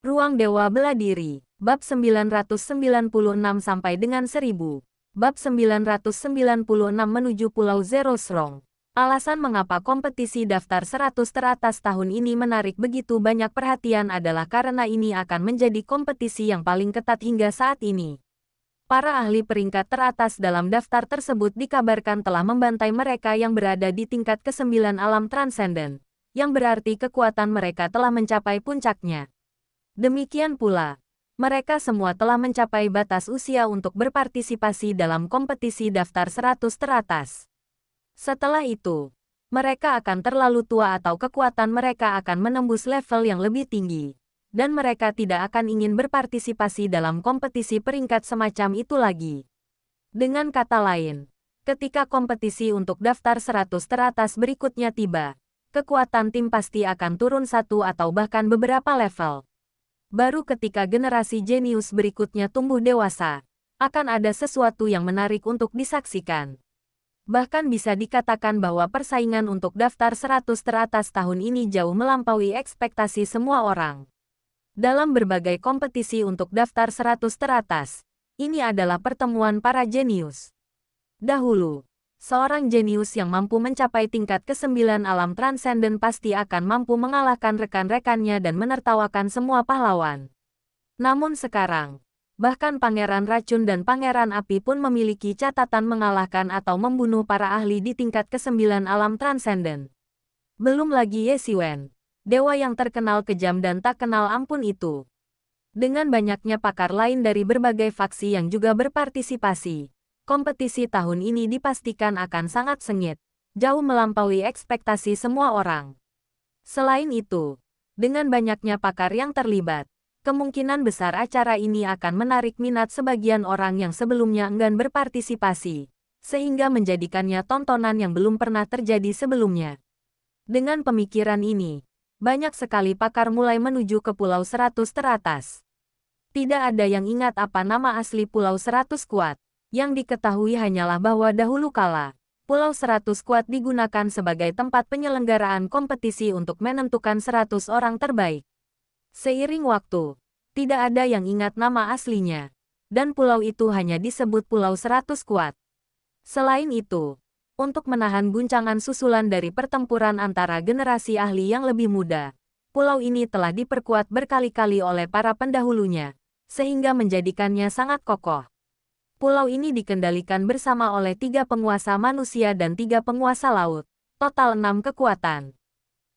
Ruang Dewa Bela Diri, bab 996 sampai dengan 1000. Bab 996 menuju Pulau Zero Srong. Alasan mengapa kompetisi daftar 100 teratas tahun ini menarik begitu banyak perhatian adalah karena ini akan menjadi kompetisi yang paling ketat hingga saat ini. Para ahli peringkat teratas dalam daftar tersebut dikabarkan telah membantai mereka yang berada di tingkat ke-9 alam transenden, yang berarti kekuatan mereka telah mencapai puncaknya. Demikian pula, mereka semua telah mencapai batas usia untuk berpartisipasi dalam kompetisi daftar 100 teratas. Setelah itu, mereka akan terlalu tua atau kekuatan mereka akan menembus level yang lebih tinggi, dan mereka tidak akan ingin berpartisipasi dalam kompetisi peringkat semacam itu lagi. Dengan kata lain, ketika kompetisi untuk daftar 100 teratas berikutnya tiba, kekuatan tim pasti akan turun satu atau bahkan beberapa level. Baru ketika generasi jenius berikutnya tumbuh dewasa, akan ada sesuatu yang menarik untuk disaksikan. Bahkan bisa dikatakan bahwa persaingan untuk daftar 100 teratas tahun ini jauh melampaui ekspektasi semua orang. Dalam berbagai kompetisi untuk daftar 100 teratas, ini adalah pertemuan para jenius. Dahulu, seorang jenius yang mampu mencapai tingkat ke-9 alam transenden pasti akan mampu mengalahkan rekan-rekannya dan menertawakan semua pahlawan. Namun sekarang, bahkan Pangeran Racun dan Pangeran Api pun memiliki catatan mengalahkan atau membunuh para ahli di tingkat ke-9 alam transenden. Belum lagi Ye Xiwen, dewa yang terkenal kejam dan tak kenal ampun itu. Dengan banyaknya pakar lain dari berbagai faksi yang juga berpartisipasi, kompetisi tahun ini dipastikan akan sangat sengit, jauh melampaui ekspektasi semua orang. Selain itu, dengan banyaknya pakar yang terlibat, kemungkinan besar acara ini akan menarik minat sebagian orang yang sebelumnya enggan berpartisipasi, sehingga menjadikannya tontonan yang belum pernah terjadi sebelumnya. Dengan pemikiran ini, banyak sekali pakar mulai menuju ke Pulau 100 teratas. Tidak ada yang ingat apa nama asli Pulau 100 Kuat. Yang diketahui hanyalah bahwa dahulu kala, Pulau 100 Kuat digunakan sebagai tempat penyelenggaraan kompetisi untuk menentukan 100 orang terbaik. Seiring waktu, tidak ada yang ingat nama aslinya, dan pulau itu hanya disebut Pulau 100 Kuat. Selain itu, untuk menahan guncangan susulan dari pertempuran antara generasi ahli yang lebih muda, pulau ini telah diperkuat berkali-kali oleh para pendahulunya, sehingga menjadikannya sangat kokoh. Pulau ini dikendalikan bersama oleh 3 penguasa manusia dan 3 penguasa laut, total 6 kekuatan.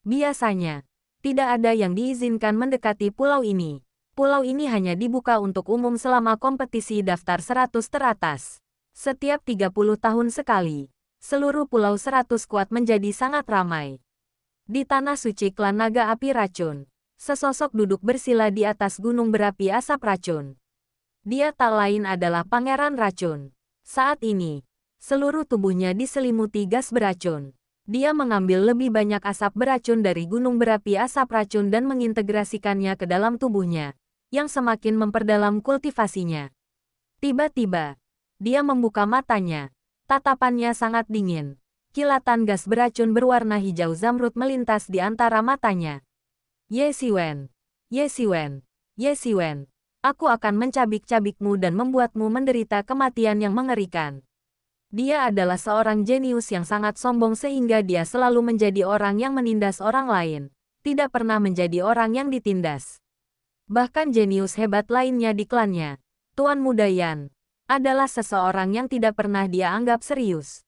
Biasanya, tidak ada yang diizinkan mendekati pulau ini. Pulau ini hanya dibuka untuk umum selama kompetisi daftar 100 teratas. Setiap 30 tahun sekali, seluruh Pulau 100 Kuat menjadi sangat ramai. Di Tanah Suci Klan Naga Api Racun, sesosok duduk bersila di atas gunung berapi asap racun. Dia tak lain adalah Pangeran Racun. Saat ini, seluruh tubuhnya diselimuti gas beracun. Dia mengambil lebih banyak asap beracun dari gunung berapi asap racun dan mengintegrasikannya ke dalam tubuhnya, yang semakin memperdalam kultivasinya. Tiba-tiba, dia membuka matanya. Tatapannya sangat dingin. Kilatan gas beracun berwarna hijau zamrud melintas di antara matanya. Ye Xiwen, Ye Xiwen, Ye Xiwen, aku akan mencabik-cabikmu dan membuatmu menderita kematian yang mengerikan. Dia adalah seorang jenius yang sangat sombong sehingga dia selalu menjadi orang yang menindas orang lain, tidak pernah menjadi orang yang ditindas. Bahkan jenius hebat lainnya di klannya, Tuan Muda Yan, adalah seseorang yang tidak pernah dia anggap serius.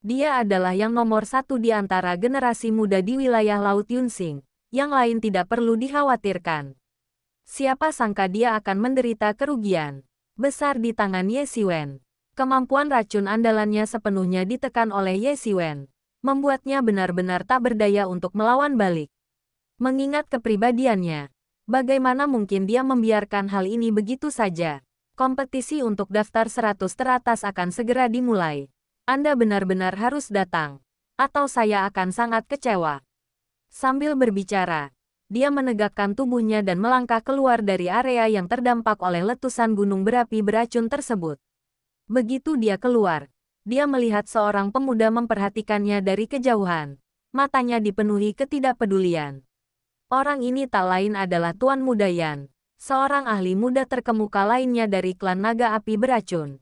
Dia adalah yang nomor 1 di antara generasi muda di wilayah Laut Yunsing, yang lain tidak perlu dikhawatirkan. Siapa sangka dia akan menderita kerugian besar di tangan Ye Xiwen. Kemampuan racun andalannya sepenuhnya ditekan oleh Ye Xiwen, membuatnya benar-benar tak berdaya untuk melawan balik. Mengingat kepribadiannya, bagaimana mungkin dia membiarkan hal ini begitu saja? Kompetisi untuk daftar 100 teratas akan segera dimulai. Anda benar-benar harus datang, atau saya akan sangat kecewa. Sambil berbicara, dia menegakkan tubuhnya dan melangkah keluar dari area yang terdampak oleh letusan gunung berapi beracun tersebut. Begitu dia keluar, dia melihat seorang pemuda memperhatikannya dari kejauhan. Matanya dipenuhi ketidakpedulian. Orang ini tak lain adalah Tuan Muda Yan, seorang ahli muda terkemuka lainnya dari klan naga api beracun.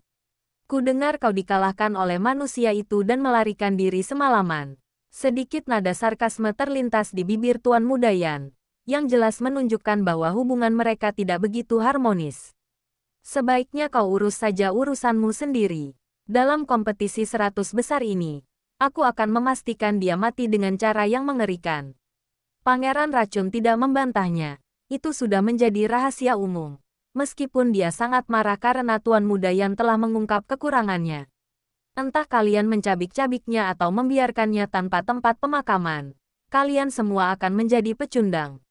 Ku dengar kau dikalahkan oleh manusia itu dan melarikan diri semalaman. Sedikit nada sarkasme terlintas di bibir Tuan Muda Yan, yang jelas menunjukkan bahwa hubungan mereka tidak begitu harmonis. Sebaiknya kau urus saja urusanmu sendiri. Dalam kompetisi 100 besar ini, aku akan memastikan dia mati dengan cara yang mengerikan. Pangeran Racun tidak membantahnya. Itu sudah menjadi rahasia umum. Meskipun dia sangat marah karena Tuan Muda yang telah mengungkap kekurangannya. Entah kalian mencabik-cabiknya atau membiarkannya tanpa tempat pemakaman, kalian semua akan menjadi pecundang.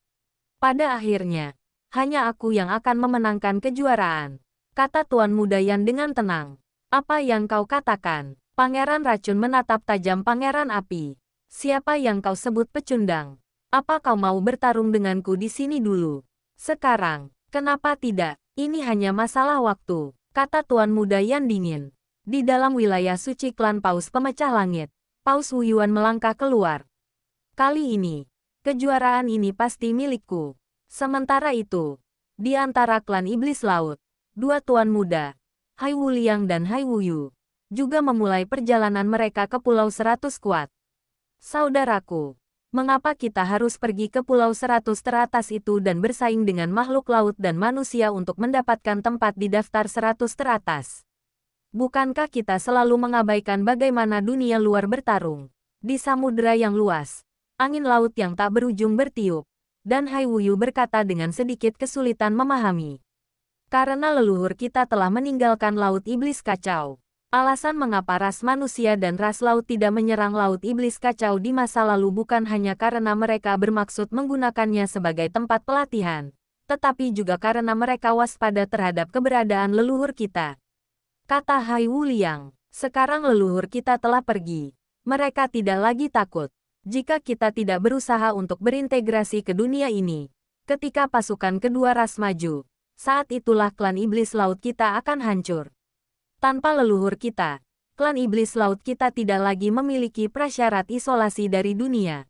Pada akhirnya, hanya aku yang akan memenangkan kejuaraan, kata Tuan Muda Yan dengan tenang. Apa yang kau katakan? Pangeran Racun menatap tajam Pangeran Api. Siapa yang kau sebut pecundang? Apa kau mau bertarung denganku di sini dulu? Sekarang, kenapa tidak? Ini hanya masalah waktu, kata Tuan Muda Yan dingin. Di dalam wilayah suci klan Paus Pemecah Langit, Paus Wuyuan melangkah keluar. Kali ini, kejuaraan ini pasti milikku. Sementara itu, di antara klan Iblis Laut, dua Tuan Muda, Hai Wu Liang dan Hai Wu Yu, juga memulai perjalanan mereka ke Pulau 100 Kuat. Saudaraku, mengapa kita harus pergi ke Pulau 100 teratas itu dan bersaing dengan makhluk laut dan manusia untuk mendapatkan tempat di daftar 100 teratas? Bukankah kita selalu mengabaikan bagaimana dunia luar bertarung? Di samudera yang luas, angin laut yang tak berujung bertiup, dan Hai Wu Yu berkata dengan sedikit kesulitan memahami. Karena leluhur kita telah meninggalkan Laut Iblis Kacau. Alasan mengapa ras manusia dan ras laut tidak menyerang Laut Iblis Kacau di masa lalu bukan hanya karena mereka bermaksud menggunakannya sebagai tempat pelatihan, tetapi juga karena mereka waspada terhadap keberadaan leluhur kita. Kata Hai Wu Liang, sekarang leluhur kita telah pergi. Mereka tidak lagi takut. Jika kita tidak berusaha untuk berintegrasi ke dunia ini, ketika pasukan kedua ras maju, saat itulah klan Iblis Laut kita akan hancur. Tanpa leluhur kita, klan Iblis Laut kita tidak lagi memiliki prasyarat isolasi dari dunia.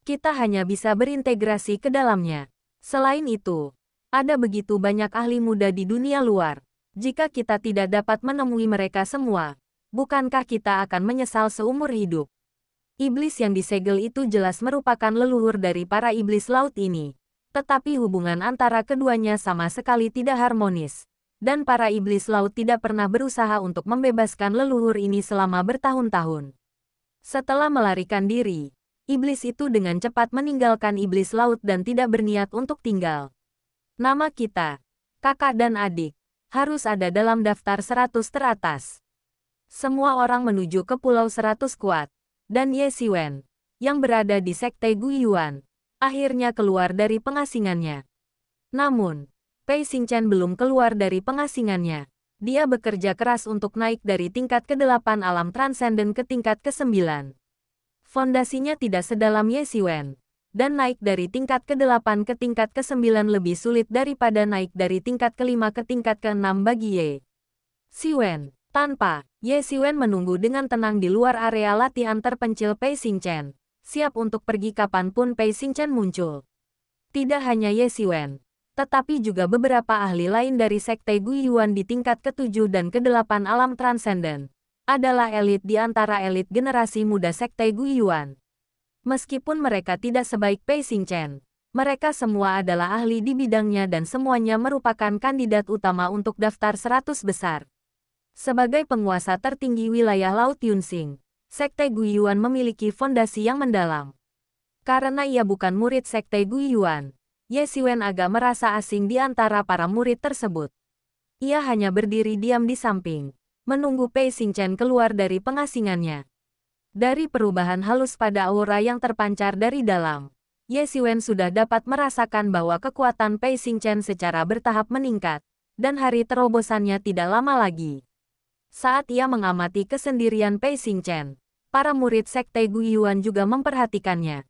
Kita hanya bisa berintegrasi ke dalamnya. Selain itu, ada begitu banyak ahli muda di dunia luar. Jika kita tidak dapat menemui mereka semua, bukankah kita akan menyesal seumur hidup? Iblis yang disegel itu jelas merupakan leluhur dari para iblis laut ini. Tetapi hubungan antara keduanya sama sekali tidak harmonis. Dan para iblis laut tidak pernah berusaha untuk membebaskan leluhur ini selama bertahun-tahun. Setelah melarikan diri, iblis itu dengan cepat meninggalkan iblis laut dan tidak berniat untuk tinggal. Nama kita, kakak dan adik, harus ada dalam daftar 100 teratas. Semua orang menuju ke Pulau 100 Kuat, dan Ye Xiwen, yang berada di Sekte Guiyuan, akhirnya keluar dari pengasingannya. Namun, Pei Xingchen belum keluar dari pengasingannya. Dia bekerja keras untuk naik dari tingkat ke-8 alam transenden ke tingkat ke-9. Fondasinya tidak sedalam Ye Xiwen, dan naik dari tingkat ke-8 ke tingkat ke-9 lebih sulit daripada naik dari tingkat ke-5 ke tingkat ke-6 bagi Ye Xiwen. Tanpa, Ye Xiwen menunggu dengan tenang di luar area latihan terpencil Pei Xingchen, siap untuk pergi kapanpun Pei Xingchen muncul. Tidak hanya Ye Xiwen, tetapi juga beberapa ahli lain dari Sekte Guiyuan di tingkat ke-7 dan ke-8 alam transenden, adalah elit di antara elit generasi muda Sekte Guiyuan. Meskipun mereka tidak sebaik Pei Xingchen, mereka semua adalah ahli di bidangnya dan semuanya merupakan kandidat utama untuk daftar 100 besar. Sebagai penguasa tertinggi wilayah Laut Yunsing, Sekte Guiyuan memiliki fondasi yang mendalam. Karena ia bukan murid Sekte Guiyuan, Ye Xiwen agak merasa asing di antara para murid tersebut. Ia hanya berdiri diam di samping, menunggu Pei Xingchen keluar dari pengasingannya. Dari perubahan halus pada aura yang terpancar dari dalam, Ye Xiwen sudah dapat merasakan bahwa kekuatan Pei Xingchen secara bertahap meningkat, dan hari terobosannya tidak lama lagi. Saat ia mengamati kesendirian Pei Xingchen, para murid Sekte Guiyuan juga memperhatikannya.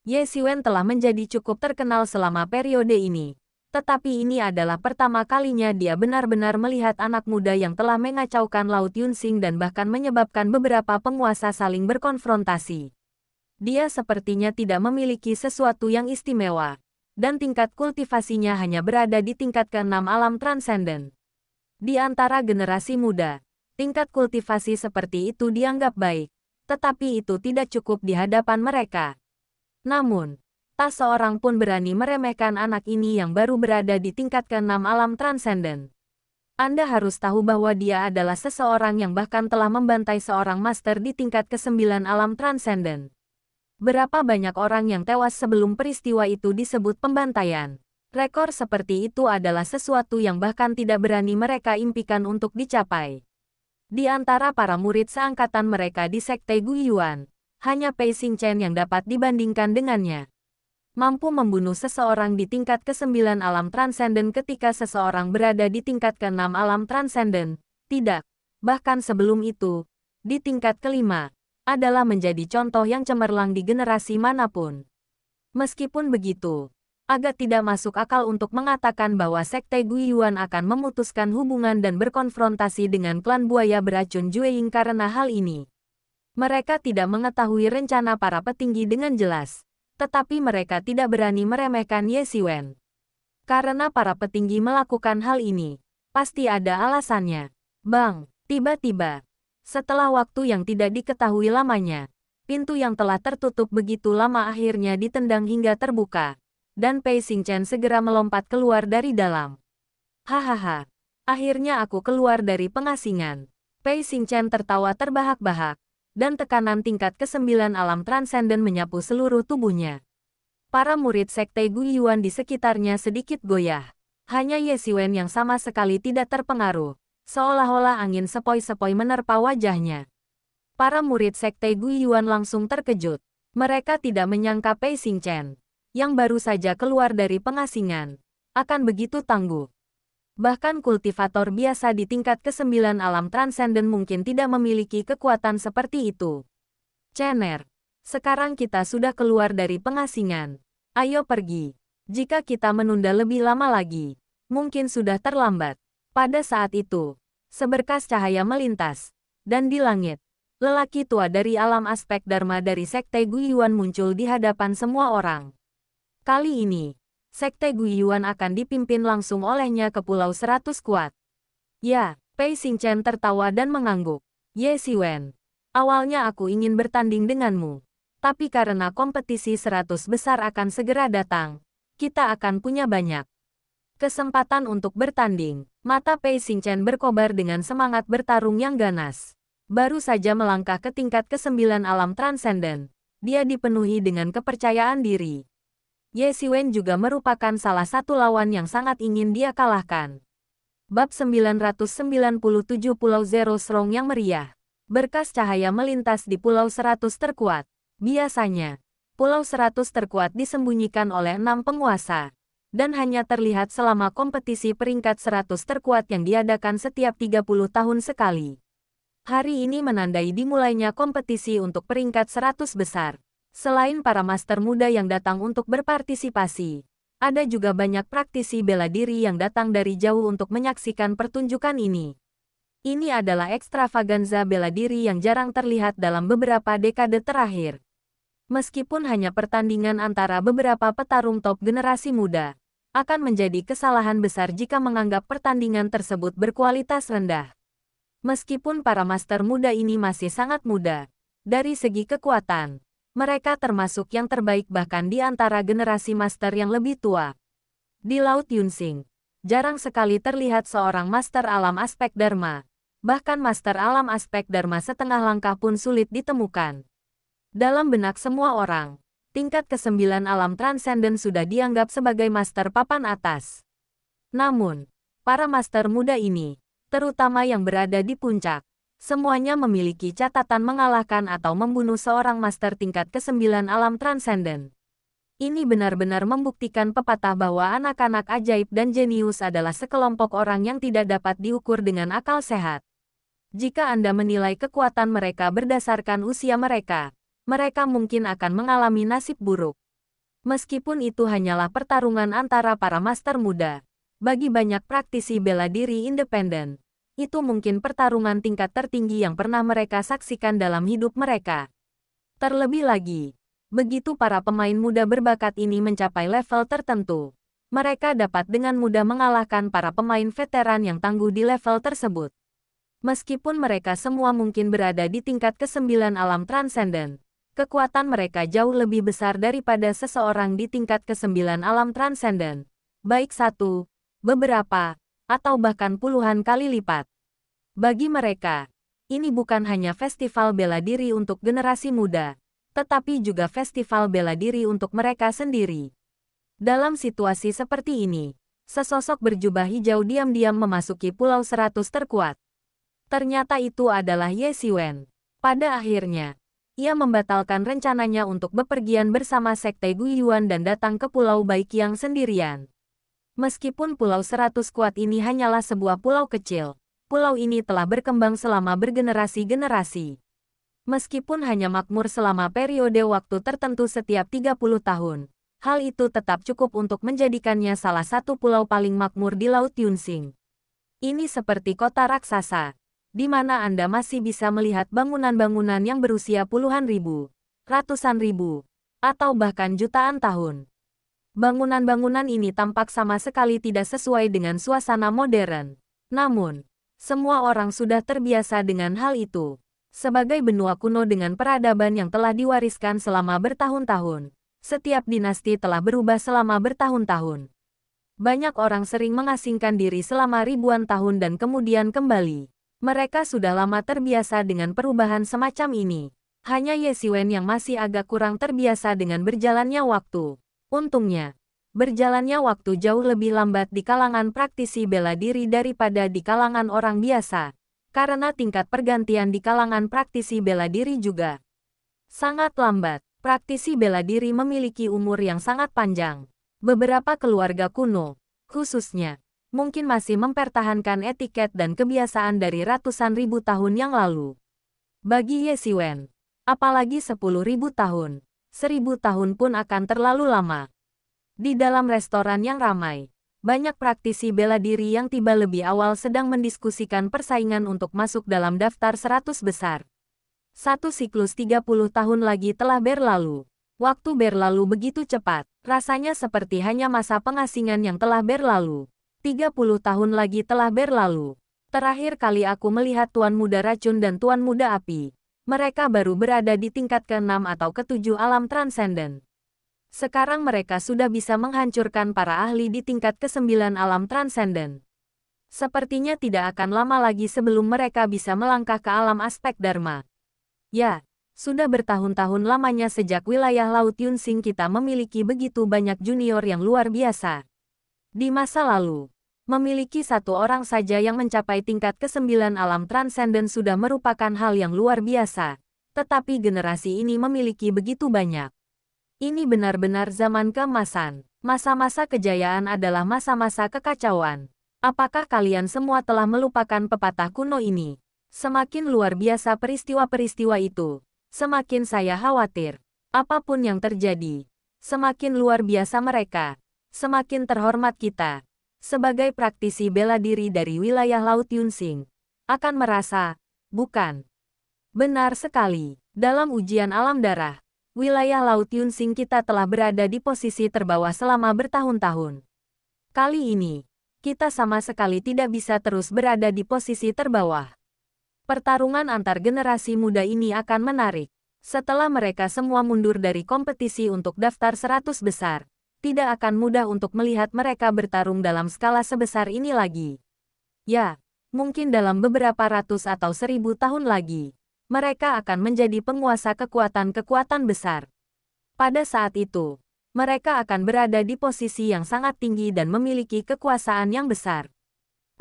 Ye Xiwen telah menjadi cukup terkenal selama periode ini, tetapi ini adalah pertama kalinya dia benar-benar melihat anak muda yang telah mengacaukan Laut Yunsing dan bahkan menyebabkan beberapa penguasa saling berkonfrontasi. Dia sepertinya tidak memiliki sesuatu yang istimewa, dan tingkat kultivasinya hanya berada di tingkat ke-6 alam transenden. Di antara generasi muda, tingkat kultivasi seperti itu dianggap baik, tetapi itu tidak cukup di hadapan mereka. Namun, tak seorang pun berani meremehkan anak ini yang baru berada di tingkat ke-6 alam transenden. Anda harus tahu bahwa dia adalah seseorang yang bahkan telah membantai seorang master di tingkat ke-9 alam transenden. Berapa banyak orang yang tewas sebelum peristiwa itu disebut pembantaian. Rekor seperti itu adalah sesuatu yang bahkan tidak berani mereka impikan untuk dicapai. Di antara para murid seangkatan mereka di Sekte Guiyuan, hanya Pei Xingchen yang dapat dibandingkan dengannya. Mampu membunuh seseorang di tingkat ke-9 alam transenden ketika seseorang berada di tingkat ke-6 alam transenden. Tidak, bahkan sebelum itu, di tingkat ke-5, adalah menjadi contoh yang cemerlang di generasi manapun. Meskipun begitu, agak tidak masuk akal untuk mengatakan bahwa Sekte Guiyuan akan memutuskan hubungan dan berkonfrontasi dengan klan buaya beracun Jueying karena hal ini. Mereka tidak mengetahui rencana para petinggi dengan jelas, tetapi mereka tidak berani meremehkan Ye Xiwen. Karena para petinggi melakukan hal ini, pasti ada alasannya. Bang, tiba-tiba, setelah waktu yang tidak diketahui lamanya, pintu yang telah tertutup begitu lama akhirnya ditendang hingga terbuka, dan Pei Xingchen segera melompat keluar dari dalam. Hahaha, akhirnya aku keluar dari pengasingan. Pei Xingchen tertawa terbahak-bahak, dan tekanan tingkat ke-9 alam transenden menyapu seluruh tubuhnya. Para murid Sekte Guiyuan di sekitarnya sedikit goyah. Hanya Ye Xiwen yang sama sekali tidak terpengaruh, seolah-olah angin sepoi-sepoi menerpa wajahnya. Para murid Sekte Guiyuan langsung terkejut. Mereka tidak menyangka Pei Xingchen, yang baru saja keluar dari pengasingan, akan begitu tangguh. Bahkan kultivator biasa di tingkat ke-9 alam transenden mungkin tidak memiliki kekuatan seperti itu. Cener, sekarang kita sudah keluar dari pengasingan. Ayo pergi. Jika kita menunda lebih lama lagi, mungkin sudah terlambat. Pada saat itu, seberkas cahaya melintas, dan di langit, lelaki tua dari alam aspek Dharma dari Sekte Guiyuan muncul di hadapan semua orang. Kali ini, Sekte Guiyuan akan dipimpin langsung olehnya ke Pulau 100 Kuat. Ya, Pei Xingchen tertawa dan mengangguk. Ye Xiwen, awalnya aku ingin bertanding denganmu. Tapi karena kompetisi 100 besar akan segera datang, kita akan punya banyak kesempatan untuk bertanding. Mata Pei Xingchen berkobar dengan semangat bertarung yang ganas. Baru saja melangkah ke tingkat ke-9 alam transenden, dia dipenuhi dengan kepercayaan diri. Ye Xiwen juga merupakan salah satu lawan yang sangat ingin dia kalahkan. Bab 997 Pulau Zero Strong yang meriah. Berkas cahaya melintas di Pulau 100 terkuat. Biasanya, Pulau 100 terkuat disembunyikan oleh 6 penguasa, dan hanya terlihat selama kompetisi peringkat 100 terkuat yang diadakan setiap 30 tahun sekali. Hari ini menandai dimulainya kompetisi untuk peringkat 100 besar. Selain para master muda yang datang untuk berpartisipasi, ada juga banyak praktisi bela diri yang datang dari jauh untuk menyaksikan pertunjukan ini. Ini adalah ekstravaganza bela diri yang jarang terlihat dalam beberapa dekade terakhir. Meskipun hanya pertandingan antara beberapa petarung top generasi muda, akan menjadi kesalahan besar jika menganggap pertandingan tersebut berkualitas rendah. Meskipun para master muda ini masih sangat muda, dari segi kekuatan, mereka termasuk yang terbaik bahkan di antara generasi master yang lebih tua. Di Laut Yunsing, jarang sekali terlihat seorang master alam aspek Dharma. Bahkan master alam aspek Dharma setengah langkah pun sulit ditemukan. Dalam benak semua orang, tingkat ke-9 alam transenden sudah dianggap sebagai master papan atas. Namun, para master muda ini, terutama yang berada di puncak, semuanya memiliki catatan mengalahkan atau membunuh seorang master tingkat ke-9 alam transenden. Ini benar-benar membuktikan pepatah bahwa anak-anak ajaib dan jenius adalah sekelompok orang yang tidak dapat diukur dengan akal sehat. Jika Anda menilai kekuatan mereka berdasarkan usia mereka, mereka mungkin akan mengalami nasib buruk. Meskipun itu hanyalah pertarungan antara para master muda, bagi banyak praktisi bela diri independen, itu mungkin pertarungan tingkat tertinggi yang pernah mereka saksikan dalam hidup mereka. Terlebih lagi, Begitu para pemain muda berbakat ini mencapai level tertentu, mereka dapat dengan mudah mengalahkan para pemain veteran yang tangguh di level tersebut. Meskipun mereka semua mungkin berada di tingkat ke-9 alam transenden, kekuatan mereka jauh lebih besar daripada seseorang di tingkat ke-9 alam transenden, baik satu, beberapa, atau bahkan puluhan kali lipat. Bagi mereka, ini bukan hanya festival bela diri untuk generasi muda, tetapi juga festival bela diri untuk mereka sendiri. Dalam situasi seperti ini, sesosok berjubah hijau diam-diam memasuki Pulau 100 terkuat. Ternyata itu adalah Ye Xiwen. Pada akhirnya, ia membatalkan rencananya untuk bepergian bersama Sekte Guiyuan dan datang ke Pulau Baiqiang sendirian. Meskipun Pulau 100 kuat ini hanyalah sebuah pulau kecil, pulau ini telah berkembang selama bergenerasi-generasi. Meskipun hanya makmur selama periode waktu tertentu setiap 30 tahun, hal itu tetap cukup untuk menjadikannya salah satu pulau paling makmur di Laut Yunsing. Ini seperti kota raksasa, di mana Anda masih bisa melihat bangunan-bangunan yang berusia puluhan ribu, ratusan ribu, atau bahkan jutaan tahun. Bangunan-bangunan ini tampak sama sekali tidak sesuai dengan suasana modern. Namun, semua orang sudah terbiasa dengan hal itu. Sebagai benua kuno dengan peradaban yang telah diwariskan selama bertahun-tahun, setiap dinasti telah berubah selama bertahun-tahun. Banyak orang sering mengasingkan diri selama ribuan tahun dan kemudian kembali. Mereka sudah lama terbiasa dengan perubahan semacam ini. Hanya Ye Xiwen yang masih agak kurang terbiasa dengan berjalannya waktu. Untungnya, berjalannya waktu jauh lebih lambat di kalangan praktisi bela diri daripada di kalangan orang biasa. Karena tingkat pergantian di kalangan praktisi bela diri juga sangat lambat. Praktisi bela diri memiliki umur yang sangat panjang. Beberapa keluarga kuno, khususnya, mungkin masih mempertahankan etiket dan kebiasaan dari ratusan ribu tahun yang lalu. Bagi Ye Xiwen, apalagi 10.000 tahun, 1000 tahun pun akan terlalu lama. Di dalam restoran yang ramai, banyak praktisi bela diri yang tiba lebih awal sedang mendiskusikan persaingan untuk masuk dalam daftar 100 besar. Satu siklus 30 tahun lagi telah berlalu. Waktu berlalu begitu cepat, rasanya seperti hanya masa pengasingan yang telah berlalu. 30 tahun lagi telah berlalu. Terakhir kali aku melihat Tuan Muda Racun dan Tuan Muda Api. Mereka baru berada di tingkat ke-6 atau ke-7 alam transenden. Sekarang mereka sudah bisa menghancurkan para ahli di tingkat ke-9 alam transenden. Sepertinya tidak akan lama lagi sebelum mereka bisa melangkah ke alam aspek Dharma. Ya, sudah bertahun-tahun lamanya sejak wilayah Laut Yunsing kita memiliki begitu banyak junior yang luar biasa. Di masa lalu, memiliki satu orang saja yang mencapai tingkat ke-9 alam transenden sudah merupakan hal yang luar biasa. Tetapi generasi ini memiliki begitu banyak. Ini benar-benar zaman keemasan. Masa-masa kejayaan adalah masa-masa kekacauan. Apakah kalian semua telah melupakan pepatah kuno ini? Semakin luar biasa peristiwa-peristiwa itu, semakin saya khawatir. Apapun yang terjadi, semakin luar biasa mereka, semakin terhormat kita. Sebagai praktisi bela diri dari wilayah Laut Yunsing, akan merasa, bukan? Benar sekali, dalam ujian alam darah, wilayah Laut Yunsing kita telah berada di posisi terbawah selama bertahun-tahun. Kali ini, kita sama sekali tidak bisa terus berada di posisi terbawah. Pertarungan antar generasi muda ini akan menarik. Setelah mereka semua mundur dari kompetisi untuk daftar 100 besar, tidak akan mudah untuk melihat mereka bertarung dalam skala sebesar ini lagi. Ya, mungkin dalam beberapa ratus atau 1000 tahun lagi, mereka akan menjadi penguasa kekuatan-kekuatan besar. Pada saat itu, mereka akan berada di posisi yang sangat tinggi dan memiliki kekuasaan yang besar.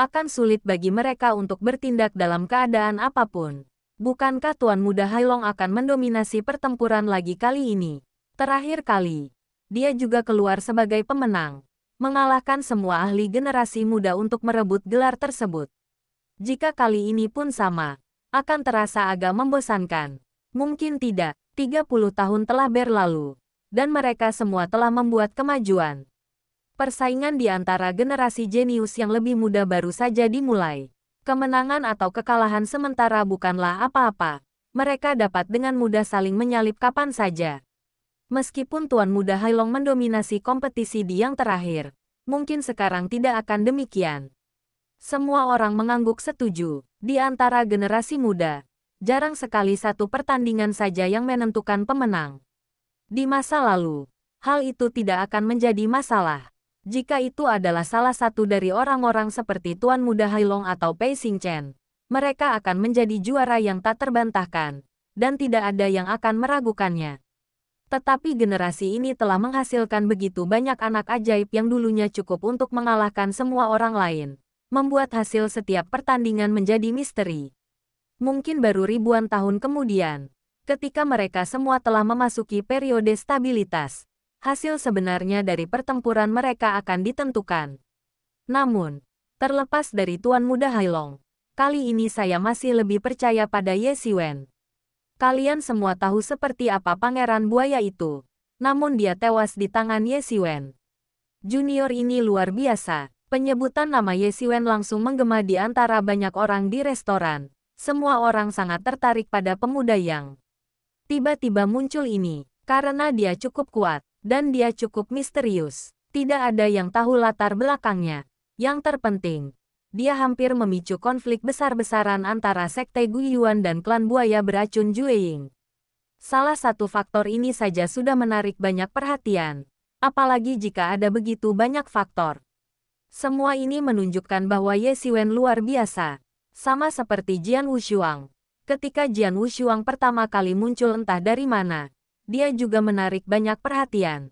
Akan sulit bagi mereka untuk bertindak dalam keadaan apapun. Bukankah Tuan Muda Hailong akan mendominasi pertempuran lagi kali ini? Terakhir kali, dia juga keluar sebagai pemenang, mengalahkan semua ahli generasi muda untuk merebut gelar tersebut. Jika kali ini pun sama, akan terasa agak membosankan. Mungkin tidak, 30 tahun telah berlalu, dan mereka semua telah membuat kemajuan. Persaingan di antara generasi jenius yang lebih muda baru saja dimulai. Kemenangan atau kekalahan sementara bukanlah apa-apa. Mereka dapat dengan mudah saling menyalip kapan saja. Meskipun Tuan Muda Hailong mendominasi kompetisi di yang terakhir, mungkin sekarang tidak akan demikian. Semua orang mengangguk setuju. Di antara generasi muda, jarang sekali satu pertandingan saja yang menentukan pemenang. Di masa lalu, hal itu tidak akan menjadi masalah. Jika itu adalah salah satu dari orang-orang seperti Tuan Muda Hailong atau Pei Xingchen, mereka akan menjadi juara yang tak terbantahkan, dan tidak ada yang akan meragukannya. Tetapi generasi ini telah menghasilkan begitu banyak anak ajaib yang dulunya cukup untuk mengalahkan semua orang lain, membuat hasil setiap pertandingan menjadi misteri. Mungkin baru ribuan tahun kemudian, ketika mereka semua telah memasuki periode stabilitas, hasil sebenarnya dari pertempuran mereka akan ditentukan. Namun, terlepas dari Tuan Muda Hailong, kali ini saya masih lebih percaya pada Ye Xiwen. Kalian semua tahu seperti apa Pangeran Buaya itu, namun dia tewas di tangan Ye Xiwen. Junior ini luar biasa. Penyebutan nama Ye Xiwen langsung menggema di antara banyak orang di restoran. Semua orang sangat tertarik pada pemuda yang tiba-tiba muncul ini, karena dia cukup kuat, dan dia cukup misterius. Tidak ada yang tahu latar belakangnya. Yang terpenting, dia hampir memicu konflik besar-besaran antara Sekte Guiyuan dan klan buaya beracun Jueying. Salah satu faktor ini saja sudah menarik banyak perhatian, apalagi jika ada begitu banyak faktor. Semua ini menunjukkan bahwa Ye Xiwen luar biasa, sama seperti Jian Wushuang. Ketika Jian Wushuang pertama kali muncul entah dari mana, dia juga menarik banyak perhatian.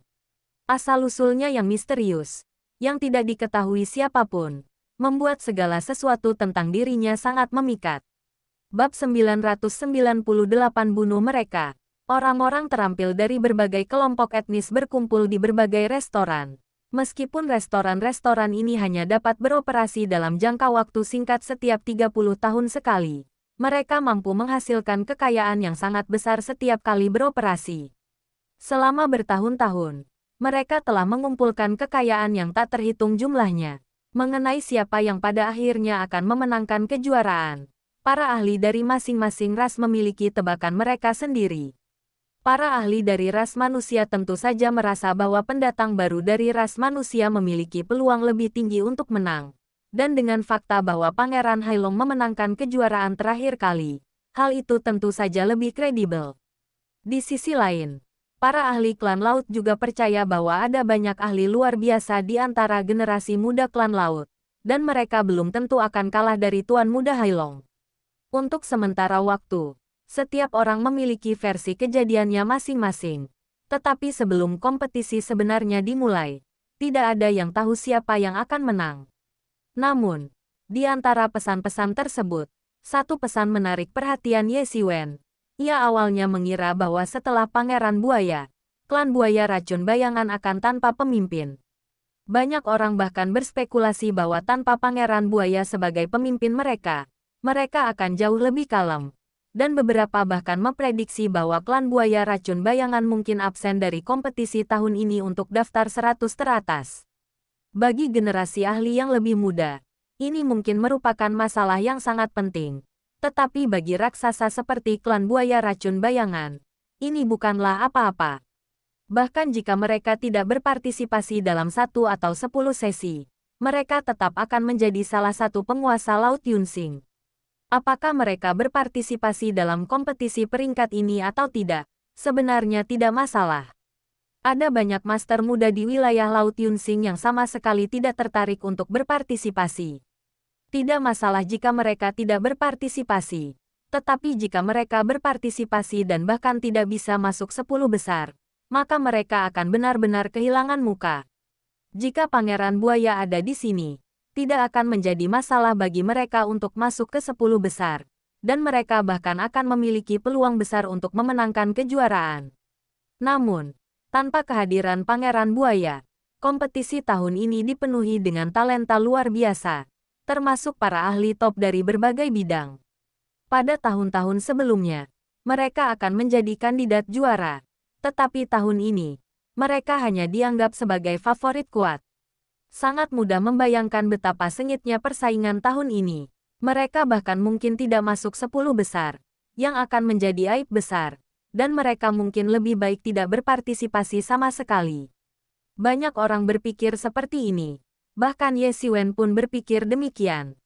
Asal-usulnya yang misterius, yang tidak diketahui siapapun, membuat segala sesuatu tentang dirinya sangat memikat. Bab 998 bunuh mereka. Orang-orang terampil dari berbagai kelompok etnis berkumpul di berbagai restoran. Meskipun restoran-restoran ini hanya dapat beroperasi dalam jangka waktu singkat setiap 30 tahun sekali, mereka mampu menghasilkan kekayaan yang sangat besar setiap kali beroperasi. Selama bertahun-tahun, mereka telah mengumpulkan kekayaan yang tak terhitung jumlahnya. Mengenai siapa yang pada akhirnya akan memenangkan kejuaraan, para ahli dari masing-masing ras memiliki tebakan mereka sendiri. Para ahli dari ras manusia tentu saja merasa bahwa pendatang baru dari ras manusia memiliki peluang lebih tinggi untuk menang. Dan dengan fakta bahwa Pangeran Hailong memenangkan kejuaraan terakhir kali, hal itu tentu saja lebih kredibel. Di sisi lain, para ahli klan laut juga percaya bahwa ada banyak ahli luar biasa di antara generasi muda klan laut, dan mereka belum tentu akan kalah dari Tuan Muda Hailong. Untuk sementara waktu, setiap orang memiliki versi kejadiannya masing-masing. Tetapi sebelum kompetisi sebenarnya dimulai, tidak ada yang tahu siapa yang akan menang. Namun, di antara pesan-pesan tersebut, satu pesan menarik perhatian Ye Xiwen. Ia awalnya mengira bahwa setelah Pangeran Buaya, klan buaya racun bayangan akan tanpa pemimpin. Banyak orang bahkan berspekulasi bahwa tanpa Pangeran Buaya sebagai pemimpin mereka akan jauh lebih kalem. Dan beberapa bahkan memprediksi bahwa klan buaya racun bayangan mungkin absen dari kompetisi tahun ini untuk daftar 100 teratas. Bagi generasi ahli yang lebih muda, ini mungkin merupakan masalah yang sangat penting. Tetapi bagi raksasa seperti klan buaya racun bayangan, ini bukanlah apa-apa. Bahkan jika mereka tidak berpartisipasi dalam 1 atau 10 sesi, mereka tetap akan menjadi salah satu penguasa Laut Yunsing. Apakah mereka berpartisipasi dalam kompetisi peringkat ini atau tidak, sebenarnya tidak masalah. Ada banyak master muda di wilayah Laut Yunsing yang sama sekali tidak tertarik untuk berpartisipasi. Tidak masalah jika mereka tidak berpartisipasi, tetapi jika mereka berpartisipasi dan bahkan tidak bisa masuk 10 besar, maka mereka akan benar-benar kehilangan muka. Jika Pangeran Buaya ada di sini, tidak akan menjadi masalah bagi mereka untuk masuk ke 10 besar, dan mereka bahkan akan memiliki peluang besar untuk memenangkan kejuaraan. Namun, tanpa kehadiran Pangeran Buaya, kompetisi tahun ini dipenuhi dengan talenta luar biasa, termasuk para ahli top dari berbagai bidang. Pada tahun-tahun sebelumnya, mereka akan menjadi kandidat juara, tetapi tahun ini, mereka hanya dianggap sebagai favorit kuat. Sangat mudah membayangkan betapa sengitnya persaingan tahun ini. Mereka bahkan mungkin tidak masuk 10 besar, yang akan menjadi aib besar. dan mereka mungkin lebih baik tidak berpartisipasi sama sekali. Banyak orang berpikir seperti ini. Bahkan Ye Xiwen pun berpikir demikian.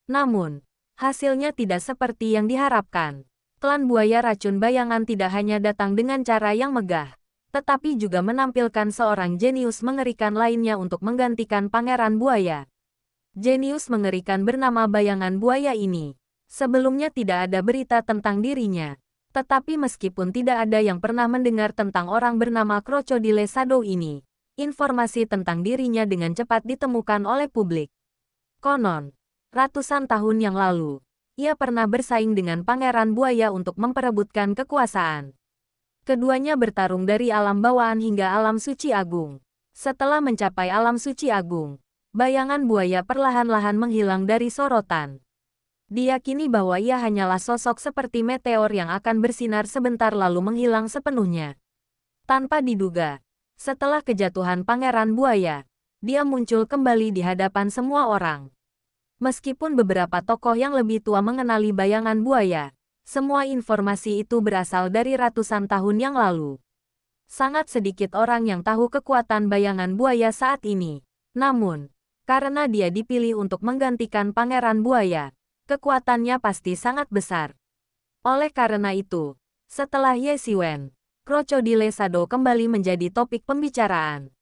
Namun, hasilnya tidak seperti yang diharapkan. Klan buaya racun bayangan tidak hanya datang dengan cara yang megah, tetapi juga menampilkan seorang jenius mengerikan lainnya untuk menggantikan Pangeran Buaya. Jenius mengerikan bernama Bayangan Buaya ini sebelumnya tidak ada berita tentang dirinya. Tetapi meskipun tidak ada yang pernah mendengar tentang orang bernama Crocodile Shadow ini, informasi tentang dirinya dengan cepat ditemukan oleh publik. Konon, ratusan tahun yang lalu, ia pernah bersaing dengan Pangeran Buaya untuk memperebutkan kekuasaan. Keduanya bertarung dari alam bawaan hingga alam suci agung. Setelah mencapai alam suci agung, Bayangan Buaya perlahan-lahan menghilang dari sorotan. Diyakini bahwa ia hanyalah sosok seperti meteor yang akan bersinar sebentar lalu menghilang sepenuhnya. Tanpa diduga, setelah kejatuhan Pangeran Buaya, dia muncul kembali di hadapan semua orang. Meskipun beberapa tokoh yang lebih tua mengenali Bayangan Buaya, semua informasi itu berasal dari ratusan tahun yang lalu. Sangat sedikit orang yang tahu kekuatan Bayangan Buaya saat ini. Namun, karena dia dipilih untuk menggantikan Pangeran Buaya, kekuatannya pasti sangat besar. Oleh karena itu, setelah Ye Xiwen, Crocodile Shadow kembali menjadi topik pembicaraan.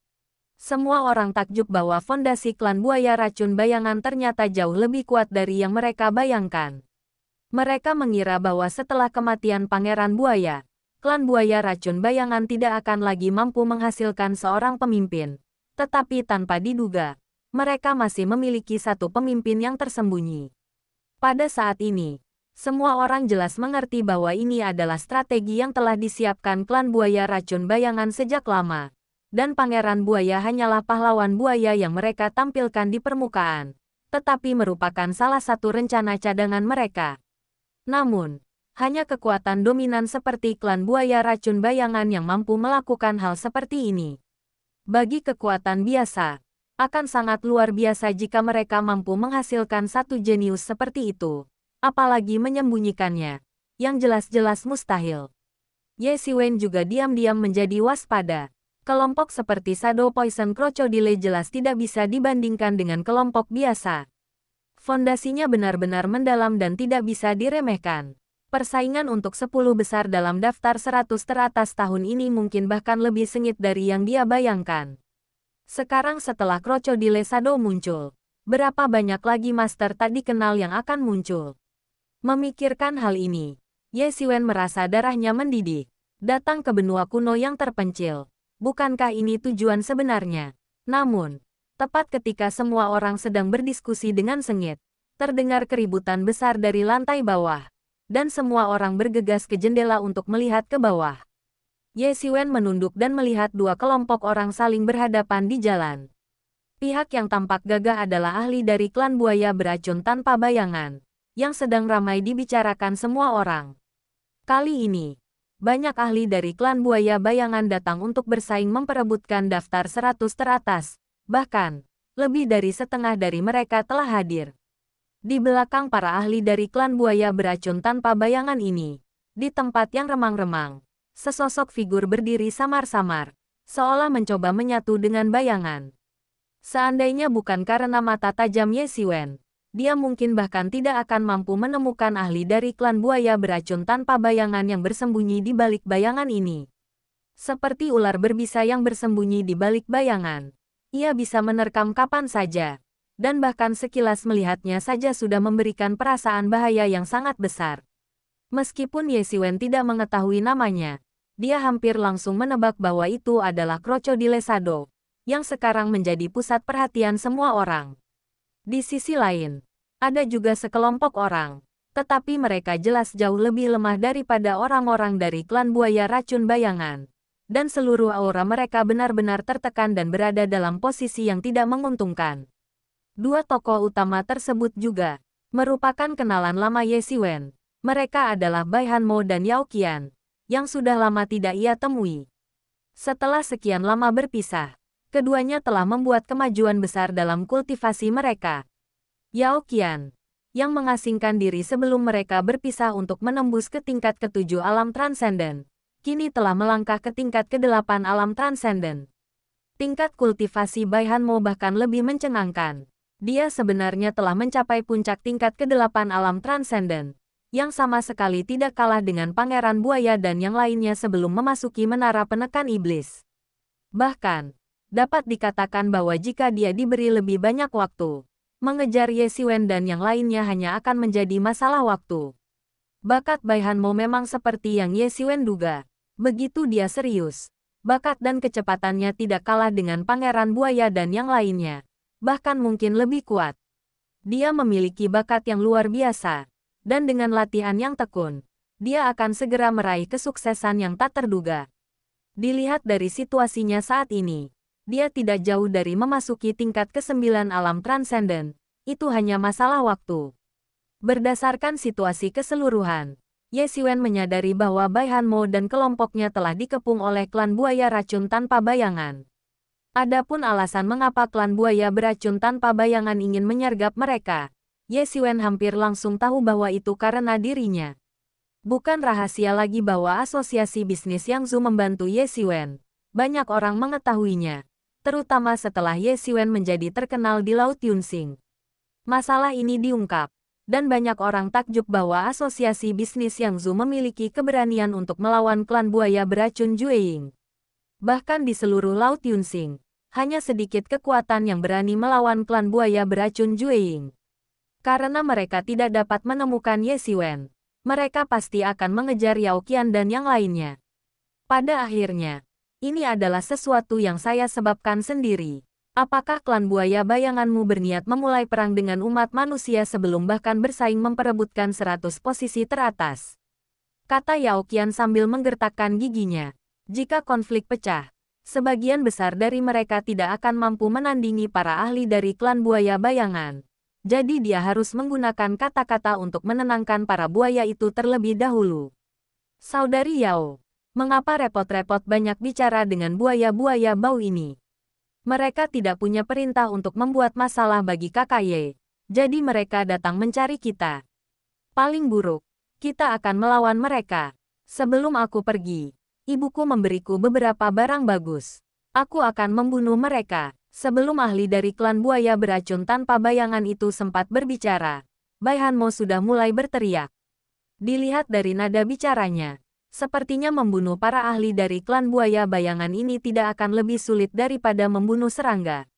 Semua orang takjub bahwa fondasi klan buaya racun bayangan ternyata jauh lebih kuat dari yang mereka bayangkan. Mereka mengira bahwa setelah kematian Pangeran Buaya, klan buaya racun bayangan tidak akan lagi mampu menghasilkan seorang pemimpin. Tetapi tanpa diduga, mereka masih memiliki satu pemimpin yang tersembunyi. Pada saat ini, semua orang jelas mengerti bahwa ini adalah strategi yang telah disiapkan klan buaya racun bayangan sejak lama. Dan Pangeran Buaya hanyalah pahlawan buaya yang mereka tampilkan di permukaan, tetapi merupakan salah satu rencana cadangan mereka. Namun, hanya kekuatan dominan seperti klan buaya racun bayangan yang mampu melakukan hal seperti ini. Bagi kekuatan biasa, akan sangat luar biasa jika mereka mampu menghasilkan satu jenius seperti itu, apalagi menyembunyikannya, yang jelas-jelas mustahil. Ye Xiwen juga diam-diam menjadi waspada. Kelompok seperti Shadow Poison Crocodile jelas tidak bisa dibandingkan dengan kelompok biasa. Fondasinya benar-benar mendalam dan tidak bisa diremehkan. Persaingan untuk 10 besar dalam daftar 100 teratas tahun ini mungkin bahkan lebih sengit dari yang dia bayangkan. Sekarang setelah Crocodile Shadow muncul, berapa banyak lagi master tak dikenal yang akan muncul? Memikirkan hal ini, Ye Xiwen merasa darahnya mendidih. Datang ke benua kuno yang terpencil. Bukankah ini tujuan sebenarnya? Namun, tepat ketika semua orang sedang berdiskusi dengan sengit, terdengar keributan besar dari lantai bawah, dan semua orang bergegas ke jendela untuk melihat ke bawah. Ye Xiwen menunduk dan melihat dua kelompok orang saling berhadapan di jalan. Pihak yang tampak gagah adalah ahli dari klan buaya beracun tanpa bayangan, yang sedang ramai dibicarakan semua orang. Kali ini, banyak ahli dari klan buaya bayangan datang untuk bersaing memperebutkan daftar 100 teratas. Bahkan, lebih dari setengah dari mereka telah hadir. Di belakang para ahli dari klan buaya beracun tanpa bayangan ini, di tempat yang remang-remang, sesosok figur berdiri samar-samar, seolah mencoba menyatu dengan bayangan. Seandainya bukan karena mata tajam Ye Xiwen, dia mungkin bahkan tidak akan mampu menemukan ahli dari klan buaya beracun tanpa bayangan yang bersembunyi di balik bayangan ini. Seperti ular berbisa yang bersembunyi di balik bayangan, ia bisa menerkam kapan saja, dan bahkan sekilas melihatnya saja sudah memberikan perasaan bahaya yang sangat besar. Meskipun Ye Xiwen tidak mengetahui namanya, dia hampir langsung menebak bahwa itu adalah Crocodile Shadow, yang sekarang menjadi pusat perhatian semua orang. Di sisi lain, ada juga sekelompok orang, tetapi mereka jelas jauh lebih lemah daripada orang-orang dari klan buaya racun bayangan. Dan seluruh aura mereka benar-benar tertekan dan berada dalam posisi yang tidak menguntungkan. Dua tokoh utama tersebut juga merupakan kenalan lama Ye Xiwen. Mereka adalah Bai Hanmo dan Yao Qian, yang sudah lama tidak ia temui. Setelah sekian lama berpisah, keduanya telah membuat kemajuan besar dalam kultivasi mereka. Yao Qian, yang mengasingkan diri sebelum mereka berpisah untuk menembus ke tingkat ketujuh alam transenden, kini telah melangkah ke tingkat ke-8 alam transenden. Tingkat kultivasi Bai Hanmo bahkan lebih mencengangkan. Dia sebenarnya telah mencapai puncak tingkat ke-8 alam transenden, yang sama sekali tidak kalah dengan Pangeran Buaya dan yang lainnya sebelum memasuki menara penekan iblis. Bahkan, dapat dikatakan bahwa jika dia diberi lebih banyak waktu, mengejar Ye Xiwen dan yang lainnya hanya akan menjadi masalah waktu. Bakat Bai Hanmo memang seperti yang Ye Xiwen duga. Begitu dia serius, bakat dan kecepatannya tidak kalah dengan Pangeran Buaya dan yang lainnya. Bahkan mungkin lebih kuat. Dia memiliki bakat yang luar biasa. Dan dengan latihan yang tekun, dia akan segera meraih kesuksesan yang tak terduga. Dilihat dari situasinya saat ini, dia tidak jauh dari memasuki tingkat ke-9 alam transenden. Itu hanya masalah waktu. Berdasarkan situasi keseluruhan, Ye Xiwen menyadari bahwa Bai Hanmo dan kelompoknya telah dikepung oleh klan buaya racun tanpa bayangan. Adapun alasan mengapa klan buaya beracun tanpa bayangan ingin menyergap mereka, Ye Xiwen hampir langsung tahu bahwa itu karena dirinya. Bukan rahasia lagi bahwa asosiasi bisnis Yangzhou membantu Ye Xiwen. Banyak orang mengetahuinya, terutama setelah Ye Xiwen menjadi terkenal di Laut Yunxing. Masalah ini diungkap, dan banyak orang takjub bahwa asosiasi bisnis Yangzhou memiliki keberanian untuk melawan klan buaya beracun Jueying. Bahkan di seluruh Laut Yunxing, hanya sedikit kekuatan yang berani melawan klan buaya beracun Jueying. Karena mereka tidak dapat menemukan Ye Xiwen, mereka pasti akan mengejar Yao Qian dan yang lainnya. Pada akhirnya, ini adalah sesuatu yang saya sebabkan sendiri. Apakah klan buaya bayanganmu berniat memulai perang dengan umat manusia sebelum bahkan bersaing memperebutkan 100 posisi teratas? Kata Yao Qian sambil menggertakkan giginya. Jika konflik pecah, sebagian besar dari mereka tidak akan mampu menandingi para ahli dari klan buaya bayangan. Jadi dia harus menggunakan kata-kata untuk menenangkan para buaya itu terlebih dahulu. Saudari Yao, mengapa repot-repot banyak bicara dengan buaya-buaya bau ini? Mereka tidak punya perintah untuk membuat masalah bagi kakak Ye. Jadi mereka datang mencari kita. Paling buruk, kita akan melawan mereka. Sebelum aku pergi, ibuku memberiku beberapa barang bagus. Aku akan membunuh mereka. Sebelum ahli dari klan buaya beracun tanpa bayangan itu sempat berbicara, Bai Hanmo sudah mulai berteriak. Dilihat dari nada bicaranya, sepertinya membunuh para ahli dari klan buaya bayangan ini tidak akan lebih sulit daripada membunuh serangga.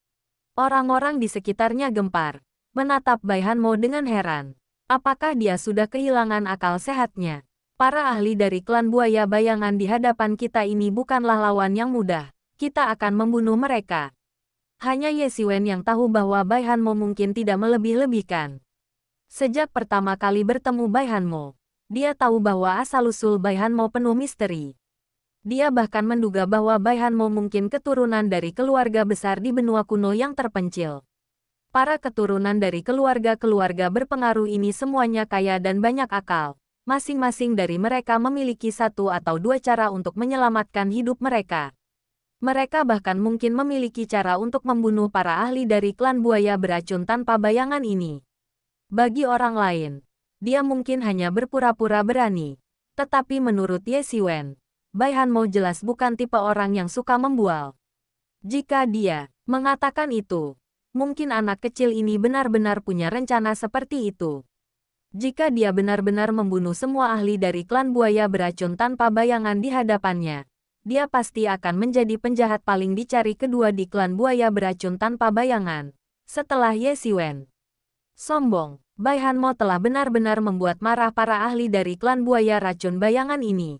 Orang-orang di sekitarnya gempar, menatap Bai Hanmo dengan heran. Apakah dia sudah kehilangan akal sehatnya? Para ahli dari klan buaya bayangan di hadapan kita ini bukanlah lawan yang mudah. Kita akan membunuh mereka. Hanya Ye Xiwen yang tahu bahwa Bai Hanmo mungkin tidak melebih-lebihkan. Sejak pertama kali bertemu Bai Hanmo, dia tahu bahwa asal-usul Bai Hanmo penuh misteri. Dia bahkan menduga bahwa Bai Hanmo mungkin keturunan dari keluarga besar di benua kuno yang terpencil. Para keturunan dari keluarga-keluarga berpengaruh ini semuanya kaya dan banyak akal. Masing-masing dari mereka memiliki satu atau dua cara untuk menyelamatkan hidup mereka. Mereka bahkan mungkin memiliki cara untuk membunuh para ahli dari klan buaya beracun tanpa bayangan ini. Bagi orang lain, dia mungkin hanya berpura-pura berani. Tetapi menurut Ye Xiwen, Bai Hanmo jelas bukan tipe orang yang suka membual. Jika dia mengatakan itu, mungkin anak kecil ini benar-benar punya rencana seperti itu. Jika dia benar-benar membunuh semua ahli dari klan buaya beracun tanpa bayangan di hadapannya, dia pasti akan menjadi penjahat paling dicari kedua di klan buaya beracun tanpa bayangan. Setelah Ye Xiwen sombong, Bai Hanmo telah benar-benar membuat marah para ahli dari klan buaya racun bayangan ini.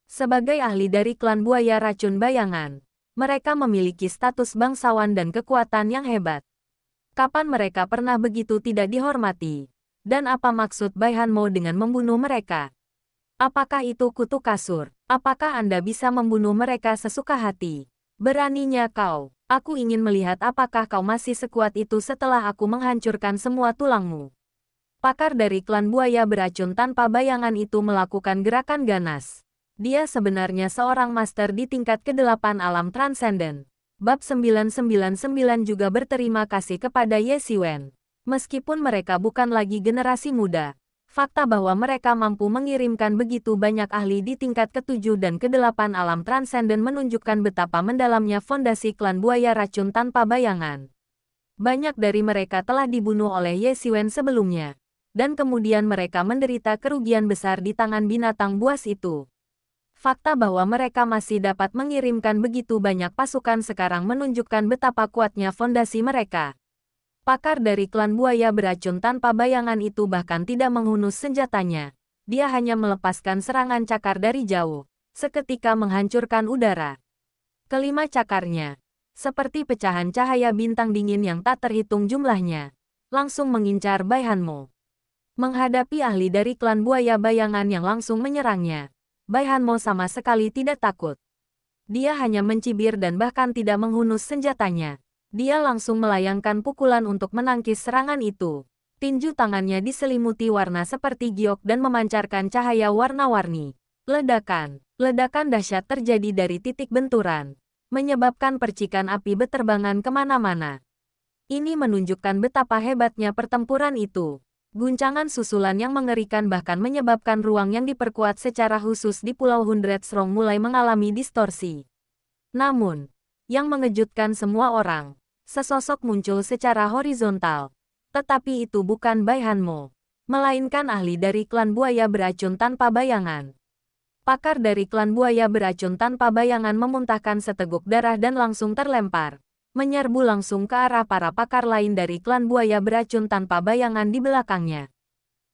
Sebagai ahli dari klan buaya racun bayangan, mereka memiliki status bangsawan dan kekuatan yang hebat. Kapan mereka pernah begitu tidak dihormati? Dan apa maksud Bai Hanmo dengan membunuh mereka? Apakah itu kutu kasur? Apakah Anda bisa membunuh mereka sesuka hati? Beraninya kau. Aku ingin melihat apakah kau masih sekuat itu setelah aku menghancurkan semua tulangmu. Pakar dari klan buaya beracun tanpa bayangan itu melakukan gerakan ganas. Dia sebenarnya seorang master di tingkat ke-8 alam transenden. Bab 999 juga berterima kasih kepada Ye Xiwen. Meskipun mereka bukan lagi generasi muda, Fakta bahwa mereka mampu mengirimkan begitu banyak ahli di tingkat ke-7 dan ke-8 alam transenden menunjukkan betapa mendalamnya fondasi klan buaya racun tanpa bayangan. Banyak dari mereka telah dibunuh oleh Ye Xiwen sebelumnya, dan kemudian mereka menderita kerugian besar di tangan binatang buas itu. Fakta bahwa mereka masih dapat mengirimkan begitu banyak pasukan sekarang menunjukkan betapa kuatnya fondasi mereka. Pakar dari klan buaya beracun tanpa bayangan itu bahkan tidak menghunus senjatanya. Dia hanya melepaskan serangan cakar dari jauh, seketika menghancurkan udara. Kelima cakarnya, seperti pecahan cahaya bintang dingin yang tak terhitung jumlahnya, langsung mengincar Bai Hanmo. Menghadapi ahli dari klan buaya bayangan yang langsung menyerangnya, Bai Hanmo sama sekali tidak takut. Dia hanya mencibir dan bahkan tidak menghunus senjatanya. Dia langsung melayangkan pukulan untuk menangkis serangan itu. Tinju tangannya diselimuti warna seperti giok dan memancarkan cahaya warna-warni. Ledakan dahsyat terjadi dari titik benturan, menyebabkan percikan api beterbangan kemana-mana. Ini menunjukkan betapa hebatnya pertempuran itu. Guncangan susulan yang mengerikan bahkan menyebabkan ruang yang diperkuat secara khusus di Pulau Hundred Strong mulai mengalami distorsi. Namun, yang mengejutkan semua orang, sesosok muncul secara horizontal. Tetapi itu bukan Bai Hanmo, melainkan ahli dari klan buaya beracun tanpa bayangan. Pakar dari klan buaya beracun tanpa bayangan memuntahkan seteguk darah dan langsung terlempar, menyerbu langsung ke arah para pakar lain dari klan buaya beracun tanpa bayangan di belakangnya.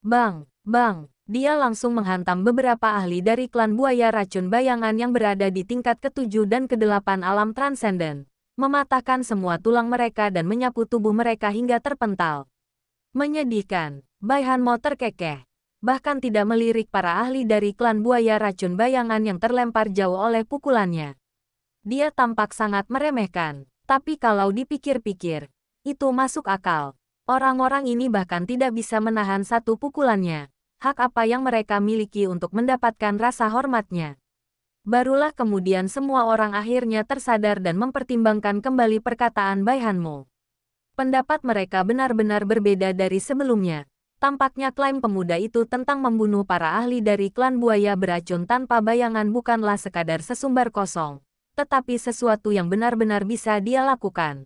Bang, bang! Dia langsung menghantam beberapa ahli dari klan buaya racun bayangan yang berada di tingkat ke-7 dan ke-8 alam transenden, mematahkan semua tulang mereka dan menyapu tubuh mereka hingga terpental. Menyedihkan, Bai Hanmo terkekeh, bahkan tidak melirik para ahli dari klan buaya racun bayangan yang terlempar jauh oleh pukulannya. Dia tampak sangat meremehkan, tapi kalau dipikir-pikir, itu masuk akal. Orang-orang ini bahkan tidak bisa menahan satu pukulannya. Hak apa yang mereka miliki untuk mendapatkan rasa hormatnya. Barulah kemudian semua orang akhirnya tersadar dan mempertimbangkan kembali perkataan Bai Hanmo. Pendapat mereka benar-benar berbeda dari sebelumnya. Tampaknya klaim pemuda itu tentang membunuh para ahli dari klan buaya beracun tanpa bayangan bukanlah sekadar sesumbar kosong, tetapi sesuatu yang benar-benar bisa dia lakukan.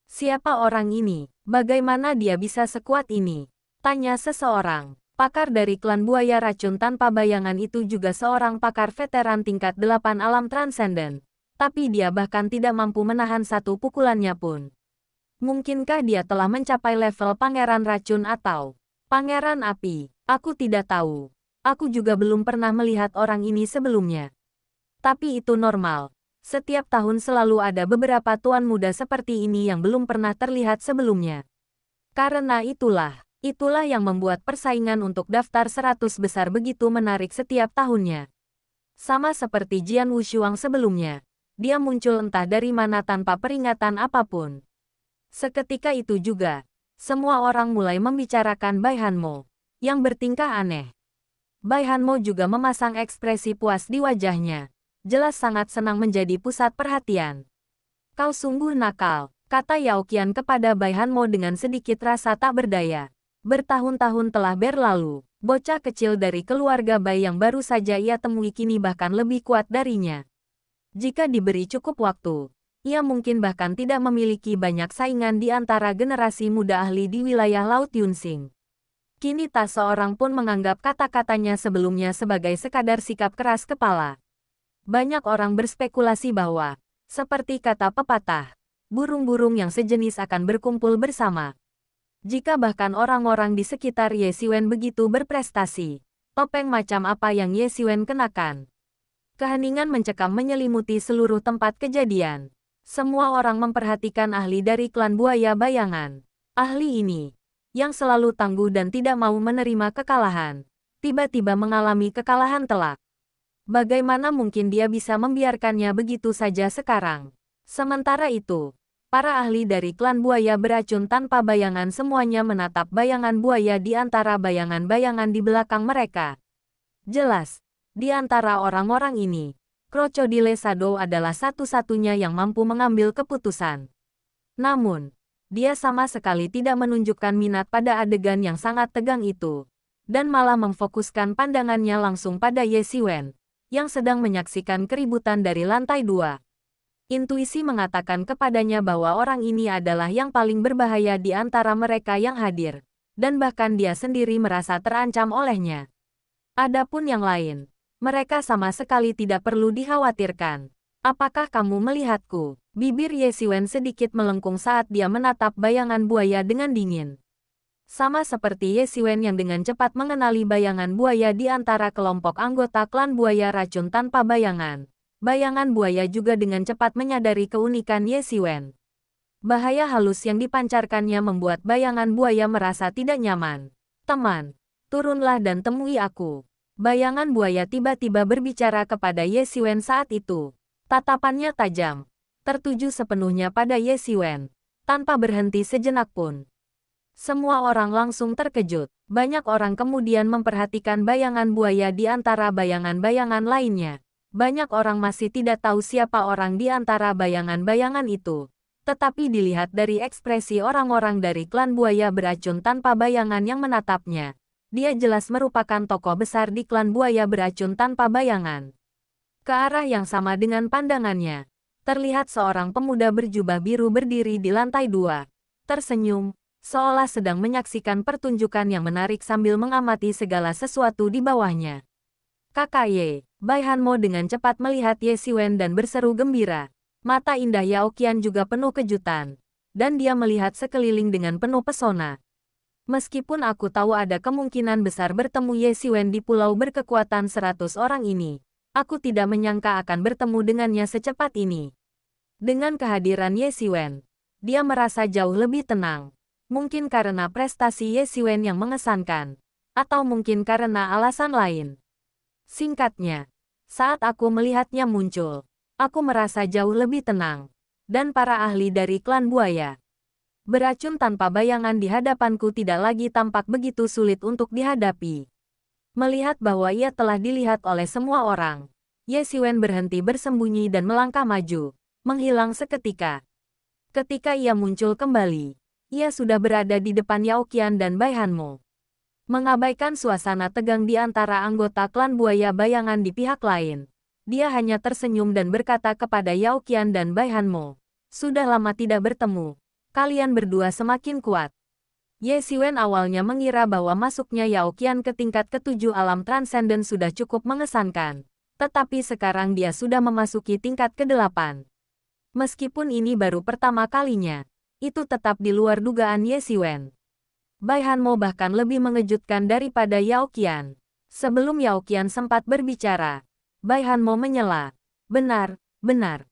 Siapa orang ini? Bagaimana dia bisa sekuat ini? Tanya seseorang. Pakar dari klan buaya racun tanpa bayangan itu juga seorang pakar veteran tingkat 8 alam transenden. Tapi dia bahkan tidak mampu menahan satu pukulannya pun. Mungkinkah dia telah mencapai level pangeran racun atau pangeran api? Aku tidak tahu. Aku juga belum pernah melihat orang ini sebelumnya. Tapi itu normal. Setiap tahun selalu ada beberapa tuan muda seperti ini yang belum pernah terlihat sebelumnya. Karena itulah yang membuat persaingan untuk daftar 100 besar begitu menarik setiap tahunnya. Sama seperti Jian Wushuang sebelumnya, dia muncul entah dari mana tanpa peringatan apapun. Seketika itu juga, semua orang mulai membicarakan Bai Hanmo, yang bertingkah aneh. Bai Hanmo juga memasang ekspresi puas di wajahnya, jelas sangat senang menjadi pusat perhatian. Kau sungguh nakal, kata Yao Qian kepada Bai Hanmo dengan sedikit rasa tak berdaya. Bertahun-tahun telah berlalu, bocah kecil dari keluarga Bai yang baru saja ia temui kini bahkan lebih kuat darinya. Jika diberi cukup waktu, ia mungkin bahkan tidak memiliki banyak saingan di antara generasi muda ahli di wilayah Laut Yunsing. Kini tak seorang pun menganggap kata-katanya sebelumnya sebagai sekadar sikap keras kepala. Banyak orang berspekulasi bahwa, seperti kata pepatah, burung-burung yang sejenis akan berkumpul bersama. Jika bahkan orang-orang di sekitar Ye Xiwen begitu berprestasi, topeng macam apa yang Ye Xiwen kenakan? Keheningan mencekam menyelimuti seluruh tempat kejadian. Semua orang memperhatikan ahli dari klan buaya bayangan. Ahli ini, yang selalu tangguh dan tidak mau menerima kekalahan, tiba-tiba mengalami kekalahan telak. Bagaimana mungkin dia bisa membiarkannya begitu saja sekarang? Sementara itu, para ahli dari klan buaya beracun tanpa bayangan semuanya menatap bayangan buaya di antara bayangan-bayangan di belakang mereka. Jelas, di antara orang-orang ini, Crocodile Shadow adalah satu-satunya yang mampu mengambil keputusan. Namun, dia sama sekali tidak menunjukkan minat pada adegan yang sangat tegang itu. dan malah memfokuskan pandangannya langsung pada Ye Xiwen, yang sedang menyaksikan keributan dari lantai 2. Intuisi mengatakan kepadanya bahwa orang ini adalah yang paling berbahaya di antara mereka yang hadir, dan bahkan dia sendiri merasa terancam olehnya. Adapun yang lain, mereka sama sekali tidak perlu dikhawatirkan. Apakah kamu melihatku? Bibir Ye Xiwen sedikit melengkung saat dia menatap bayangan buaya dengan dingin. Sama seperti Ye Xiwen yang dengan cepat mengenali bayangan buaya di antara kelompok anggota klan buaya racun tanpa bayangan. Bayangan buaya juga dengan cepat menyadari keunikan Ye Xiwen. Bahaya halus yang dipancarkannya membuat bayangan buaya merasa tidak nyaman. Teman, turunlah dan temui aku. Bayangan buaya tiba-tiba berbicara kepada Ye Xiwen saat itu. Tatapannya tajam, tertuju sepenuhnya pada Ye Xiwen, tanpa berhenti sejenak pun. Semua orang langsung terkejut. Banyak orang kemudian memperhatikan bayangan buaya di antara bayangan-bayangan lainnya. Banyak orang masih tidak tahu siapa orang di antara bayangan-bayangan itu. Tetapi dilihat dari ekspresi orang-orang dari klan buaya beracun tanpa bayangan yang menatapnya, dia jelas merupakan tokoh besar di klan buaya beracun tanpa bayangan. Ke arah yang sama dengan pandangannya, terlihat seorang pemuda berjubah biru berdiri di lantai 2, tersenyum, seolah sedang menyaksikan pertunjukan yang menarik sambil mengamati segala sesuatu di bawahnya. Kakak Ye, Bai Hanmo dengan cepat melihat Ye Xiwen dan berseru gembira. Mata indah Yao Qian juga penuh kejutan, dan dia melihat sekeliling dengan penuh pesona. Meskipun aku tahu ada kemungkinan besar bertemu Ye Xiwen di pulau berkekuatan 100 orang ini, aku tidak menyangka akan bertemu dengannya secepat ini. Dengan kehadiran Ye Xiwen, dia merasa jauh lebih tenang. Mungkin karena prestasi Ye Xiwen yang mengesankan, atau mungkin karena alasan lain. Singkatnya, saat aku melihatnya muncul, aku merasa jauh lebih tenang. Dan para ahli dari klan buaya beracun tanpa bayangan di hadapanku tidak lagi tampak begitu sulit untuk dihadapi. Melihat bahwa ia telah dilihat oleh semua orang, Ye Xiwen berhenti bersembunyi dan melangkah maju, menghilang seketika. Ketika ia muncul kembali, ia sudah berada di depan Yao Qian dan Bai Hanmo. Mengabaikan suasana tegang di antara anggota klan buaya bayangan di pihak lain, dia hanya tersenyum dan berkata kepada Yao Qian dan Bai Hanmo, "Sudah lama tidak bertemu, kalian berdua semakin kuat." Ye Xiwen awalnya mengira bahwa masuknya Yao Qian ke tingkat ke-7 alam transenden sudah cukup mengesankan, tetapi sekarang dia sudah memasuki tingkat ke-8. Meskipun ini baru pertama kalinya, itu tetap di luar dugaan Ye Xiwen. Bai Hanmo bahkan lebih mengejutkan daripada Yao Qian. Sebelum Yao Qian sempat berbicara, Bai Hanmo menyela. Benar, benar.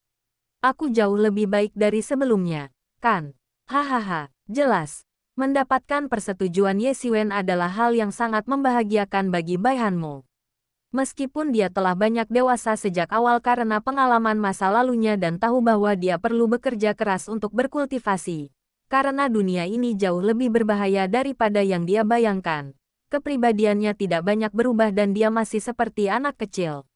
Aku jauh lebih baik dari sebelumnya, kan? Hahaha, jelas. Mendapatkan persetujuan Ye Xiwen adalah hal yang sangat membahagiakan bagi Bai Hanmo. Meskipun dia telah banyak dewasa sejak awal karena pengalaman masa lalunya dan tahu bahwa dia perlu bekerja keras untuk berkultivasi. Karena dunia ini jauh lebih berbahaya daripada yang dia bayangkan. Kepribadiannya tidak banyak berubah dan dia masih seperti anak kecil.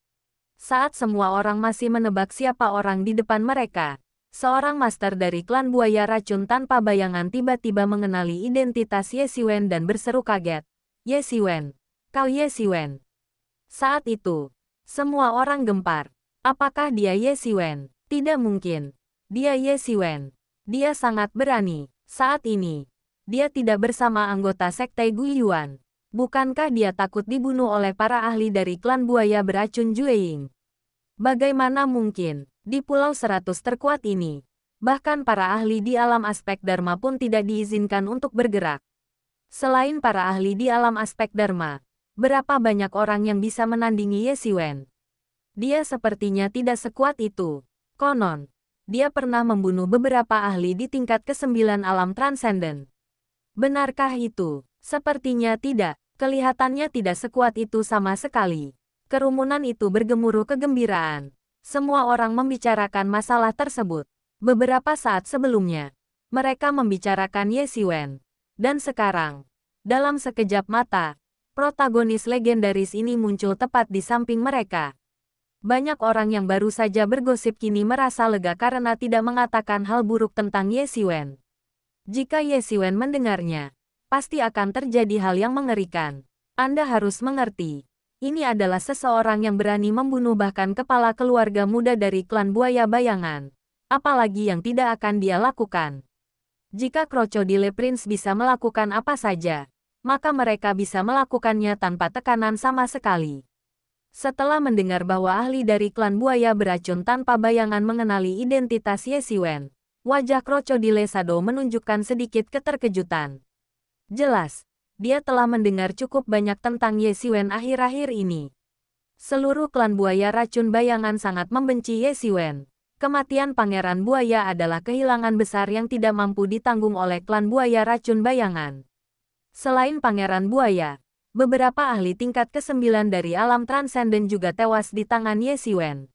Saat semua orang masih menebak siapa orang di depan mereka, seorang master dari klan buaya racun tanpa bayangan tiba-tiba mengenali identitas Ye Xiwen dan berseru kaget. Ye Xiwen, kau Ye Xiwen. Saat itu, semua orang gempar. Apakah dia Ye Xiwen? Tidak mungkin. Dia Ye Xiwen. Dia sangat berani. Saat ini, dia tidak bersama anggota sekte Guiyuan. Bukankah dia takut dibunuh oleh para ahli dari klan buaya beracun Jueying? Bagaimana mungkin, di pulau 100 terkuat ini, bahkan para ahli di alam aspek Dharma pun tidak diizinkan untuk bergerak. Selain para ahli di alam aspek Dharma, berapa banyak orang yang bisa menandingi Ye Xiwen? Dia sepertinya tidak sekuat itu. Konon, dia pernah membunuh beberapa ahli di tingkat ke-9 alam transenden. Benarkah itu? Sepertinya tidak. Kelihatannya tidak sekuat itu sama sekali. Kerumunan itu bergemuruh kegembiraan. Semua orang membicarakan masalah tersebut. Beberapa saat sebelumnya, mereka membicarakan Ye Xiwen. Dan sekarang, dalam sekejap mata, protagonis legendaris ini muncul tepat di samping mereka. Banyak orang yang baru saja bergosip kini merasa lega karena tidak mengatakan hal buruk tentang Ye Xiwen. Jika Ye Xiwen mendengarnya, pasti akan terjadi hal yang mengerikan. Anda harus mengerti. Ini adalah seseorang yang berani membunuh bahkan kepala keluarga muda dari klan buaya bayangan. Apalagi yang tidak akan dia lakukan. Jika Crocodile Prince bisa melakukan apa saja, maka mereka bisa melakukannya tanpa tekanan sama sekali. Setelah mendengar bahwa ahli dari klan buaya beracun tanpa bayangan mengenali identitas Ye Xiwen, wajah Crocodile Shadow menunjukkan sedikit keterkejutan. Jelas, dia telah mendengar cukup banyak tentang Ye Xiwen akhir-akhir ini. Seluruh klan buaya racun bayangan sangat membenci Ye Xiwen. Kematian Pangeran Buaya adalah kehilangan besar yang tidak mampu ditanggung oleh klan buaya racun bayangan. Selain Pangeran Buaya, beberapa ahli tingkat ke-9 dari alam transenden juga tewas di tangan Ye Xiwen.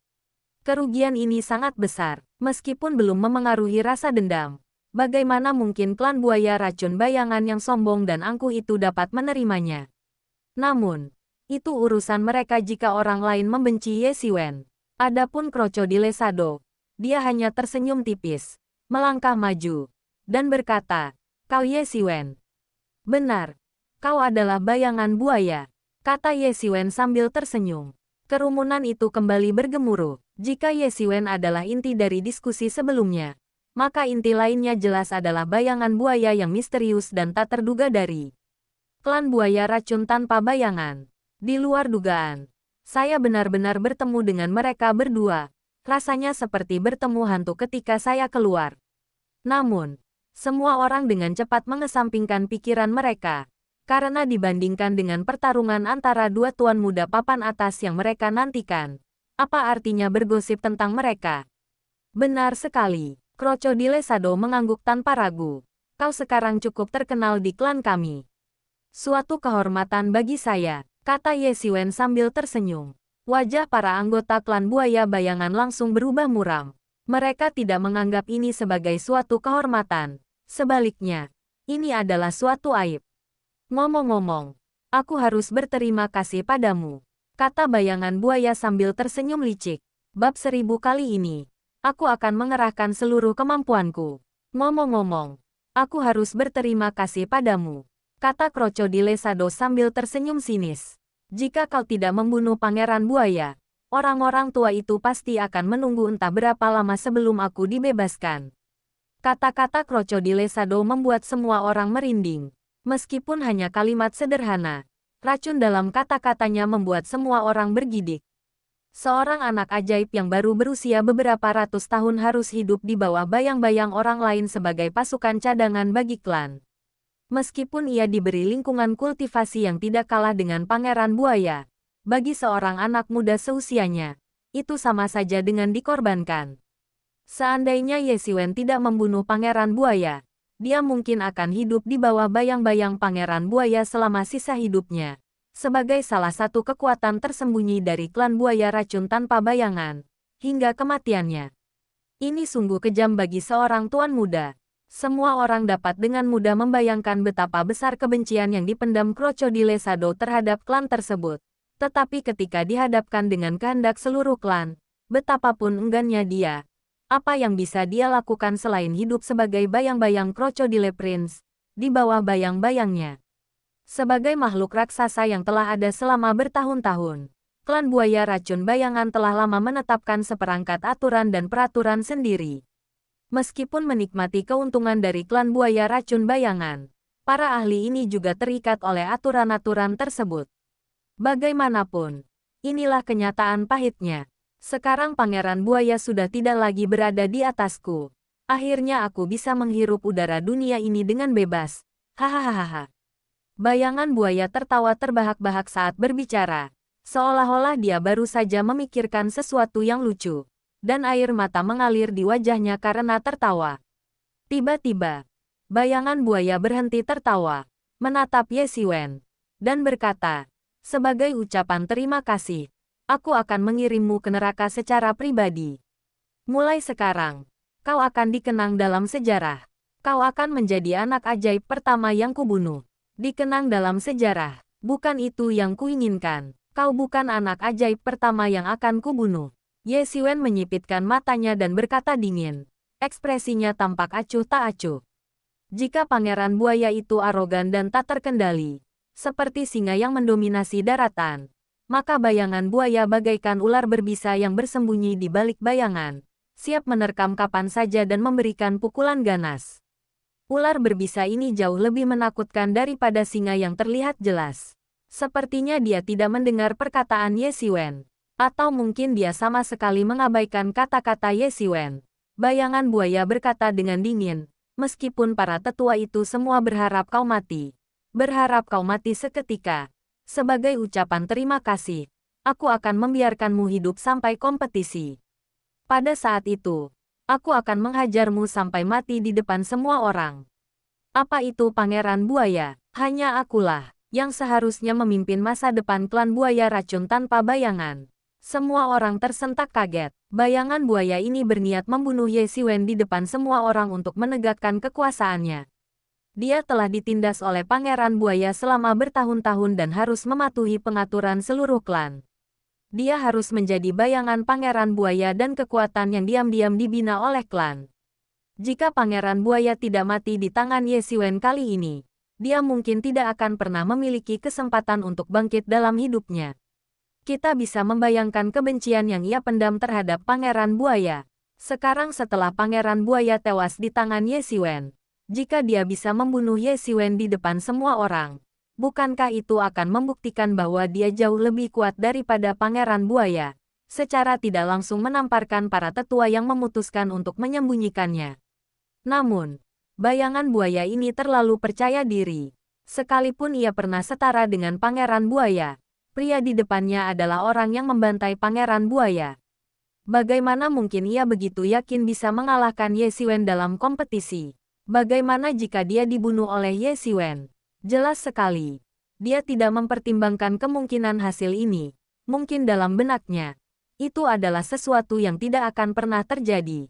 Kerugian ini sangat besar, meskipun belum memengaruhi rasa dendam. Bagaimana mungkin klan buaya racun bayangan yang sombong dan angkuh itu dapat menerimanya? Namun, itu urusan mereka jika orang lain membenci Ye Xiwen. Adapun Crocodile Shadow, dia hanya tersenyum tipis, melangkah maju, dan berkata, "Kau Ye Xiwen." "Benar, kau adalah bayangan buaya," kata Ye Xiwen sambil tersenyum. Kerumunan itu kembali bergemuruh. Jika Ye Xiwen adalah inti dari diskusi sebelumnya, maka inti lainnya jelas adalah bayangan buaya yang misterius dan tak terduga dari klan buaya racun tanpa bayangan. Di luar dugaan, saya benar-benar bertemu dengan mereka berdua. Rasanya seperti bertemu hantu ketika saya keluar. Namun, semua orang dengan cepat mengesampingkan pikiran mereka, karena dibandingkan dengan pertarungan antara dua tuan muda papan atas yang mereka nantikan, apa artinya bergosip tentang mereka? Benar sekali. Crocodile Shadow mengangguk tanpa ragu. Kau sekarang cukup terkenal di klan kami. Suatu kehormatan bagi saya, kata Ye Xiwen sambil tersenyum. Wajah para anggota klan buaya bayangan langsung berubah muram. Mereka tidak menganggap ini sebagai suatu kehormatan. Sebaliknya, ini adalah suatu aib. Ngomong-ngomong, aku harus berterima kasih padamu, kata bayangan buaya sambil tersenyum licik. Bab 1000 kali ini, aku akan mengerahkan seluruh kemampuanku. Ngomong-ngomong, aku harus berterima kasih padamu, kata Crocodile Shadow sambil tersenyum sinis. Jika kau tidak membunuh Pangeran Buaya, orang-orang tua itu pasti akan menunggu entah berapa lama sebelum aku dibebaskan. Kata-kata Crocodile Shadow membuat semua orang merinding. Meskipun hanya kalimat sederhana, racun dalam kata-katanya membuat semua orang bergidik. Seorang anak ajaib yang baru berusia beberapa ratus tahun harus hidup di bawah bayang-bayang orang lain sebagai pasukan cadangan bagi klan. Meskipun ia diberi lingkungan kultivasi yang tidak kalah dengan Pangeran Buaya, bagi seorang anak muda seusianya, itu sama saja dengan dikorbankan. Seandainya Ye Xiwen tidak membunuh Pangeran Buaya, dia mungkin akan hidup di bawah bayang-bayang Pangeran Buaya selama sisa hidupnya. Sebagai salah satu kekuatan tersembunyi dari klan buaya racun tanpa bayangan, hingga kematiannya. Ini sungguh kejam bagi seorang tuan muda. Semua orang dapat dengan mudah membayangkan betapa besar kebencian yang dipendam Crocodile Shadow terhadap klan tersebut. Tetapi ketika dihadapkan dengan kehendak seluruh klan, betapapun enggannya dia, apa yang bisa dia lakukan selain hidup sebagai bayang-bayang Crocodile Prince, di bawah bayang-bayangnya. Sebagai makhluk raksasa yang telah ada selama bertahun-tahun, klan buaya racun bayangan telah lama menetapkan seperangkat aturan dan peraturan sendiri. Meskipun menikmati keuntungan dari klan buaya racun bayangan, para ahli ini juga terikat oleh aturan-aturan tersebut. Bagaimanapun, inilah kenyataan pahitnya. Sekarang Pangeran Buaya sudah tidak lagi berada di atasku. Akhirnya aku bisa menghirup udara dunia ini dengan bebas. Hahaha. Bayangan buaya tertawa terbahak-bahak saat berbicara, seolah-olah dia baru saja memikirkan sesuatu yang lucu, dan air mata mengalir di wajahnya karena tertawa. Tiba-tiba, bayangan buaya berhenti tertawa, menatap Ye Xiwen, dan berkata, "Sebagai ucapan terima kasih, aku akan mengirimmu ke neraka secara pribadi. Mulai sekarang, kau akan dikenang dalam sejarah. Kau akan menjadi anak ajaib pertama yang kubunuh. Dikenang dalam sejarah, bukan itu yang kuinginkan. Kau bukan anak ajaib pertama yang akan kubunuh." Ye Xiwen menyipitkan matanya dan berkata dingin. Ekspresinya tampak acuh tak acuh. Jika Pangeran Buaya itu arogan dan tak terkendali, seperti singa yang mendominasi daratan. Maka bayangan buaya bagaikan ular berbisa yang bersembunyi di balik bayangan, siap menerkam kapan saja dan memberikan pukulan ganas. Ular berbisa ini jauh lebih menakutkan daripada singa yang terlihat jelas. Sepertinya dia tidak mendengar perkataan Ye Xiwen. Atau mungkin dia sama sekali mengabaikan kata-kata Ye Xiwen. Bayangan buaya berkata dengan dingin, meskipun para tetua itu semua berharap kau mati. Berharap kau mati seketika. Sebagai ucapan terima kasih, aku akan membiarkanmu hidup sampai kompetisi. Pada saat itu, aku akan menghajarmu sampai mati di depan semua orang. Apa itu Pangeran Buaya? Hanya akulah yang seharusnya memimpin masa depan klan buaya racun tanpa bayangan. Semua orang tersentak kaget. Bayangan buaya ini berniat membunuh Ye Xiwen di depan semua orang untuk menegakkan kekuasaannya. Dia telah ditindas oleh Pangeran Buaya selama bertahun-tahun dan harus mematuhi pengaturan seluruh klan. Dia harus menjadi bayangan Pangeran Buaya dan kekuatan yang diam-diam dibina oleh klan. Jika Pangeran Buaya tidak mati di tangan Ye Xiwen kali ini, dia mungkin tidak akan pernah memiliki kesempatan untuk bangkit dalam hidupnya. Kita bisa membayangkan kebencian yang ia pendam terhadap Pangeran Buaya. Sekarang setelah Pangeran Buaya tewas di tangan Ye Xiwen, jika dia bisa membunuh Ye Xiwen di depan semua orang, bukankah itu akan membuktikan bahwa dia jauh lebih kuat daripada Pangeran Buaya? Secara tidak langsung menamparkan para tetua yang memutuskan untuk menyembunyikannya. Namun, bayangan buaya ini terlalu percaya diri. Sekalipun ia pernah setara dengan Pangeran Buaya, pria di depannya adalah orang yang membantai Pangeran Buaya. Bagaimana mungkin ia begitu yakin bisa mengalahkan Ye Xiwen dalam kompetisi? Bagaimana jika dia dibunuh oleh Ye Xiwen? Jelas sekali, dia tidak mempertimbangkan kemungkinan hasil ini. Mungkin dalam benaknya, itu adalah sesuatu yang tidak akan pernah terjadi.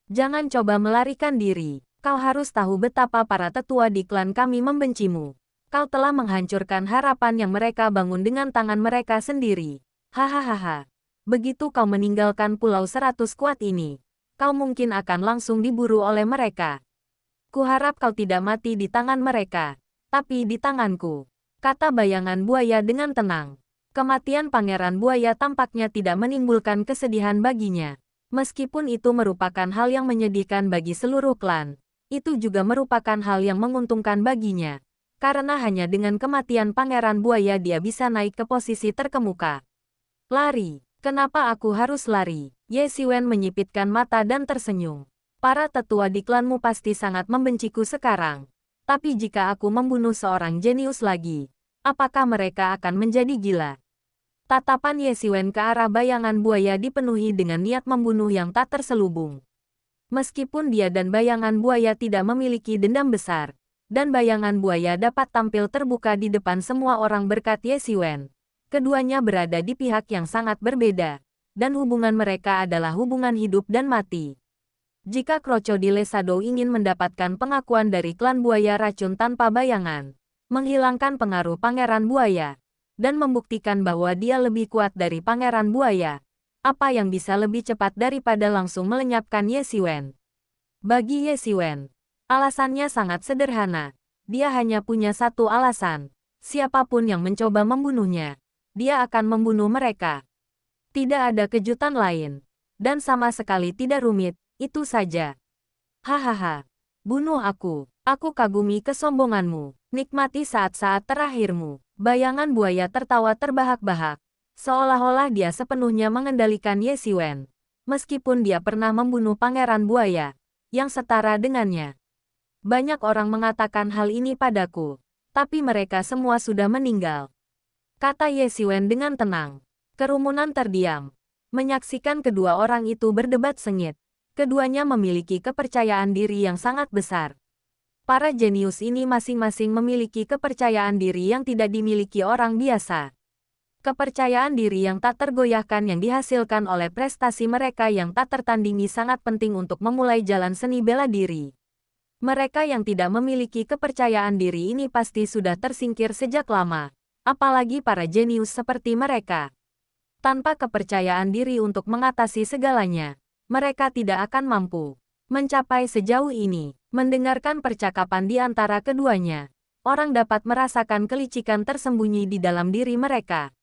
Jangan coba melarikan diri. Kau harus tahu betapa para tetua di klan kami membencimu. Kau telah menghancurkan harapan yang mereka bangun dengan tangan mereka sendiri. Hahaha. Begitu kau meninggalkan Pulau 100 kuat ini, kau mungkin akan langsung diburu oleh mereka. Kuharap kau tidak mati di tangan mereka, tapi di tanganku, kata bayangan buaya dengan tenang. Kematian Pangeran Buaya tampaknya tidak menimbulkan kesedihan baginya. Meskipun itu merupakan hal yang menyedihkan bagi seluruh klan, itu juga merupakan hal yang menguntungkan baginya. Karena hanya dengan kematian Pangeran Buaya dia bisa naik ke posisi terkemuka. Lari, kenapa aku harus lari? Ye Xiwen menyipitkan mata dan tersenyum. Para tetua di klanmu pasti sangat membenciku sekarang. Tapi jika aku membunuh seorang jenius lagi, apakah mereka akan menjadi gila? Tatapan Ye Xiwen ke arah bayangan buaya dipenuhi dengan niat membunuh yang tak terselubung. Meskipun dia dan bayangan buaya tidak memiliki dendam besar, dan bayangan buaya dapat tampil terbuka di depan semua orang berkat Ye Xiwen, keduanya berada di pihak yang sangat berbeda, dan hubungan mereka adalah hubungan hidup dan mati. Jika Crocodile Shadow ingin mendapatkan pengakuan dari klan buaya racun tanpa bayangan, menghilangkan pengaruh Pangeran Buaya, dan membuktikan bahwa dia lebih kuat dari Pangeran Buaya, apa yang bisa lebih cepat daripada langsung melenyapkan Ye Xiwen? Bagi Ye Xiwen, alasannya sangat sederhana. Dia hanya punya satu alasan. Siapapun yang mencoba membunuhnya, dia akan membunuh mereka. Tidak ada kejutan lain. Dan sama sekali tidak rumit. Itu saja. Hahaha. Bunuh aku. Aku kagumi kesombonganmu. Nikmati saat-saat terakhirmu. Bayangan buaya tertawa terbahak-bahak. Seolah-olah dia sepenuhnya mengendalikan Ye Xiwen. Meskipun dia pernah membunuh Pangeran Buaya, yang setara dengannya. Banyak orang mengatakan hal ini padaku. Tapi mereka semua sudah meninggal. Kata Ye Xiwen dengan tenang. Kerumunan terdiam. Menyaksikan kedua orang itu berdebat sengit. Keduanya memiliki kepercayaan diri yang sangat besar. Para jenius ini masing-masing memiliki kepercayaan diri yang tidak dimiliki orang biasa. Kepercayaan diri yang tak tergoyahkan yang dihasilkan oleh prestasi mereka yang tak tertandingi sangat penting untuk memulai jalan seni bela diri. Mereka yang tidak memiliki kepercayaan diri ini pasti sudah tersingkir sejak lama, apalagi para jenius seperti mereka. Tanpa kepercayaan diri untuk mengatasi segalanya, mereka tidak akan mampu mencapai sejauh ini. Mendengarkan percakapan di antara keduanya, orang dapat merasakan kelicikan tersembunyi di dalam diri mereka.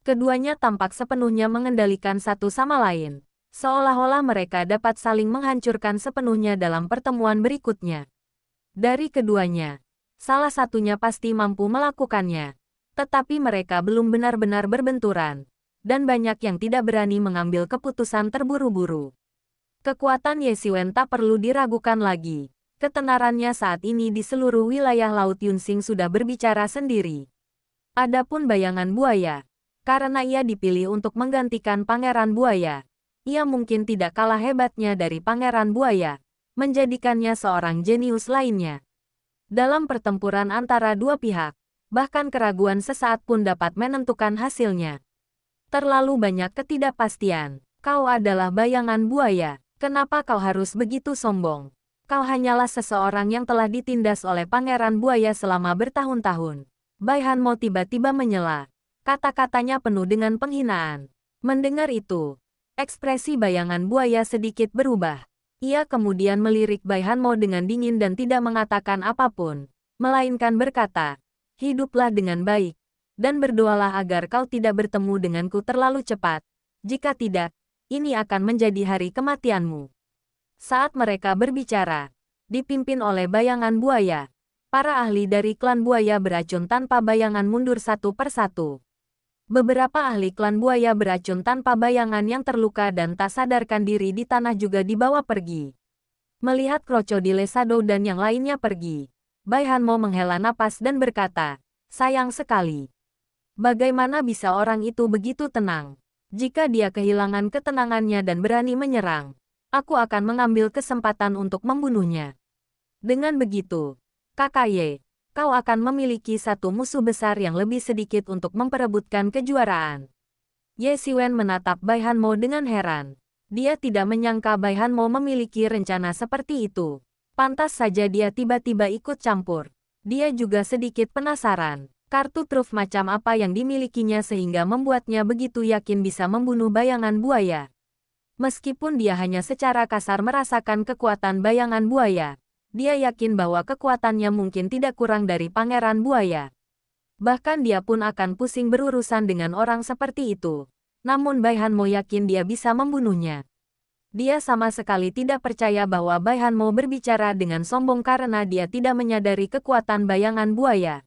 Keduanya tampak sepenuhnya mengendalikan satu sama lain, seolah-olah mereka dapat saling menghancurkan sepenuhnya dalam pertemuan berikutnya. Dari keduanya, salah satunya pasti mampu melakukannya, tetapi mereka belum benar-benar berbenturan, dan banyak yang tidak berani mengambil keputusan terburu-buru. Kekuatan Ye Xiwen tak perlu diragukan lagi. Ketenarannya saat ini di seluruh wilayah Laut Yunsing sudah berbicara sendiri. Adapun bayangan buaya, karena ia dipilih untuk menggantikan Pangeran Buaya, ia mungkin tidak kalah hebatnya dari Pangeran Buaya, menjadikannya seorang jenius lainnya. Dalam pertempuran antara dua pihak, bahkan keraguan sesaat pun dapat menentukan hasilnya. Terlalu banyak ketidakpastian. Kau adalah bayangan buaya. Kenapa kau harus begitu sombong? Kau hanyalah seseorang yang telah ditindas oleh Pangeran Buaya selama bertahun-tahun. Bai Hanmo tiba-tiba menyela. Kata-katanya penuh dengan penghinaan. Mendengar itu, ekspresi bayangan buaya sedikit berubah. Ia kemudian melirik Bai Hanmo dengan dingin dan tidak mengatakan apapun, melainkan berkata, "Hiduplah dengan baik, dan berdoalah agar kau tidak bertemu denganku terlalu cepat. Jika tidak, ini akan menjadi hari kematianmu." Saat mereka berbicara, dipimpin oleh bayangan buaya, para ahli dari klan buaya beracun tanpa bayangan mundur satu persatu. Beberapa ahli klan buaya beracun tanpa bayangan yang terluka dan tak sadarkan diri di tanah juga dibawa pergi. Melihat Krokodil Shadow dan yang lainnya pergi, Bai Hanmo menghela napas dan berkata, "Sayang sekali. Bagaimana bisa orang itu begitu tenang? Jika dia kehilangan ketenangannya dan berani menyerang, aku akan mengambil kesempatan untuk membunuhnya. Dengan begitu, Kakak Ye, kau akan memiliki satu musuh besar yang lebih sedikit untuk memperebutkan kejuaraan." Ye Xiwen menatap Bai Hanmo dengan heran. Dia tidak menyangka Bai Hanmo memiliki rencana seperti itu. Pantas saja dia tiba-tiba ikut campur. Dia juga sedikit penasaran. Kartu truf macam apa yang dimilikinya sehingga membuatnya begitu yakin bisa membunuh bayangan buaya. Meskipun dia hanya secara kasar merasakan kekuatan bayangan buaya, dia yakin bahwa kekuatannya mungkin tidak kurang dari Pangeran Buaya. Bahkan dia pun akan pusing berurusan dengan orang seperti itu. Namun Bai Hanmo yakin dia bisa membunuhnya. Dia sama sekali tidak percaya bahwa Bai Hanmo berbicara dengan sombong karena dia tidak menyadari kekuatan bayangan buaya.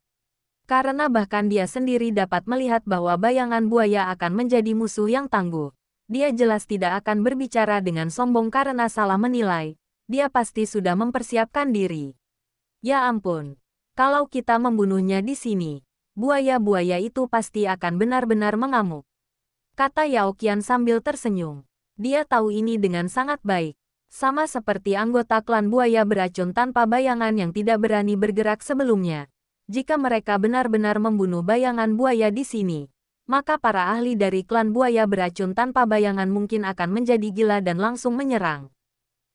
Karena bahkan dia sendiri dapat melihat bahwa bayangan buaya akan menjadi musuh yang tangguh. Dia jelas tidak akan berbicara dengan sombong karena salah menilai. Dia pasti sudah mempersiapkan diri. Ya ampun, kalau kita membunuhnya di sini, buaya-buaya itu pasti akan benar-benar mengamuk, kata Yao Qian sambil tersenyum. Dia tahu ini dengan sangat baik. Sama seperti anggota klan buaya beracun tanpa bayangan yang tidak berani bergerak sebelumnya. Jika mereka benar-benar membunuh bayangan buaya di sini, maka para ahli dari klan buaya beracun tanpa bayangan mungkin akan menjadi gila dan langsung menyerang.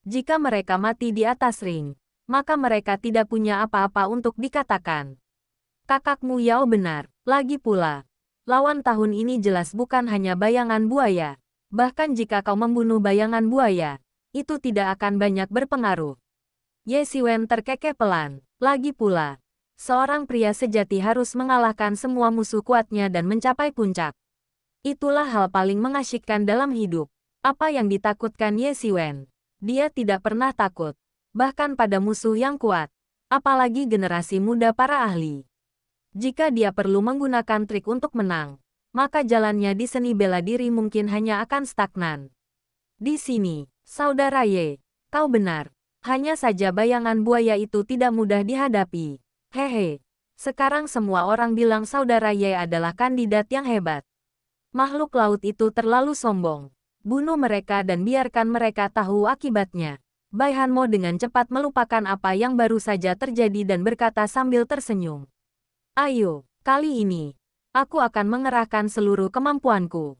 Jika mereka mati di atas ring, maka mereka tidak punya apa-apa untuk dikatakan. Kakakmu Yao benar, lagi pula. Lawan tahun ini jelas bukan hanya bayangan buaya. Bahkan jika kau membunuh bayangan buaya, itu tidak akan banyak berpengaruh. Ye Xiwen terkekeh pelan. Lagi pula, seorang pria sejati harus mengalahkan semua musuh kuatnya dan mencapai puncak. Itulah hal paling mengasyikkan dalam hidup. Apa yang ditakutkan Ye Xiwen? Dia tidak pernah takut, bahkan pada musuh yang kuat, apalagi generasi muda para ahli. Jika dia perlu menggunakan trik untuk menang, maka jalannya di seni bela diri mungkin hanya akan stagnan. Di sini, Saudara Ye, kau benar. Hanya saja bayangan buaya itu tidak mudah dihadapi. Hehe, sekarang semua orang bilang Saudara Ye adalah kandidat yang hebat. Makhluk laut itu terlalu sombong. Bunuh mereka dan biarkan mereka tahu akibatnya. Bai Hanmo dengan cepat melupakan apa yang baru saja terjadi dan berkata sambil tersenyum. Ayo, kali ini, aku akan mengerahkan seluruh kemampuanku.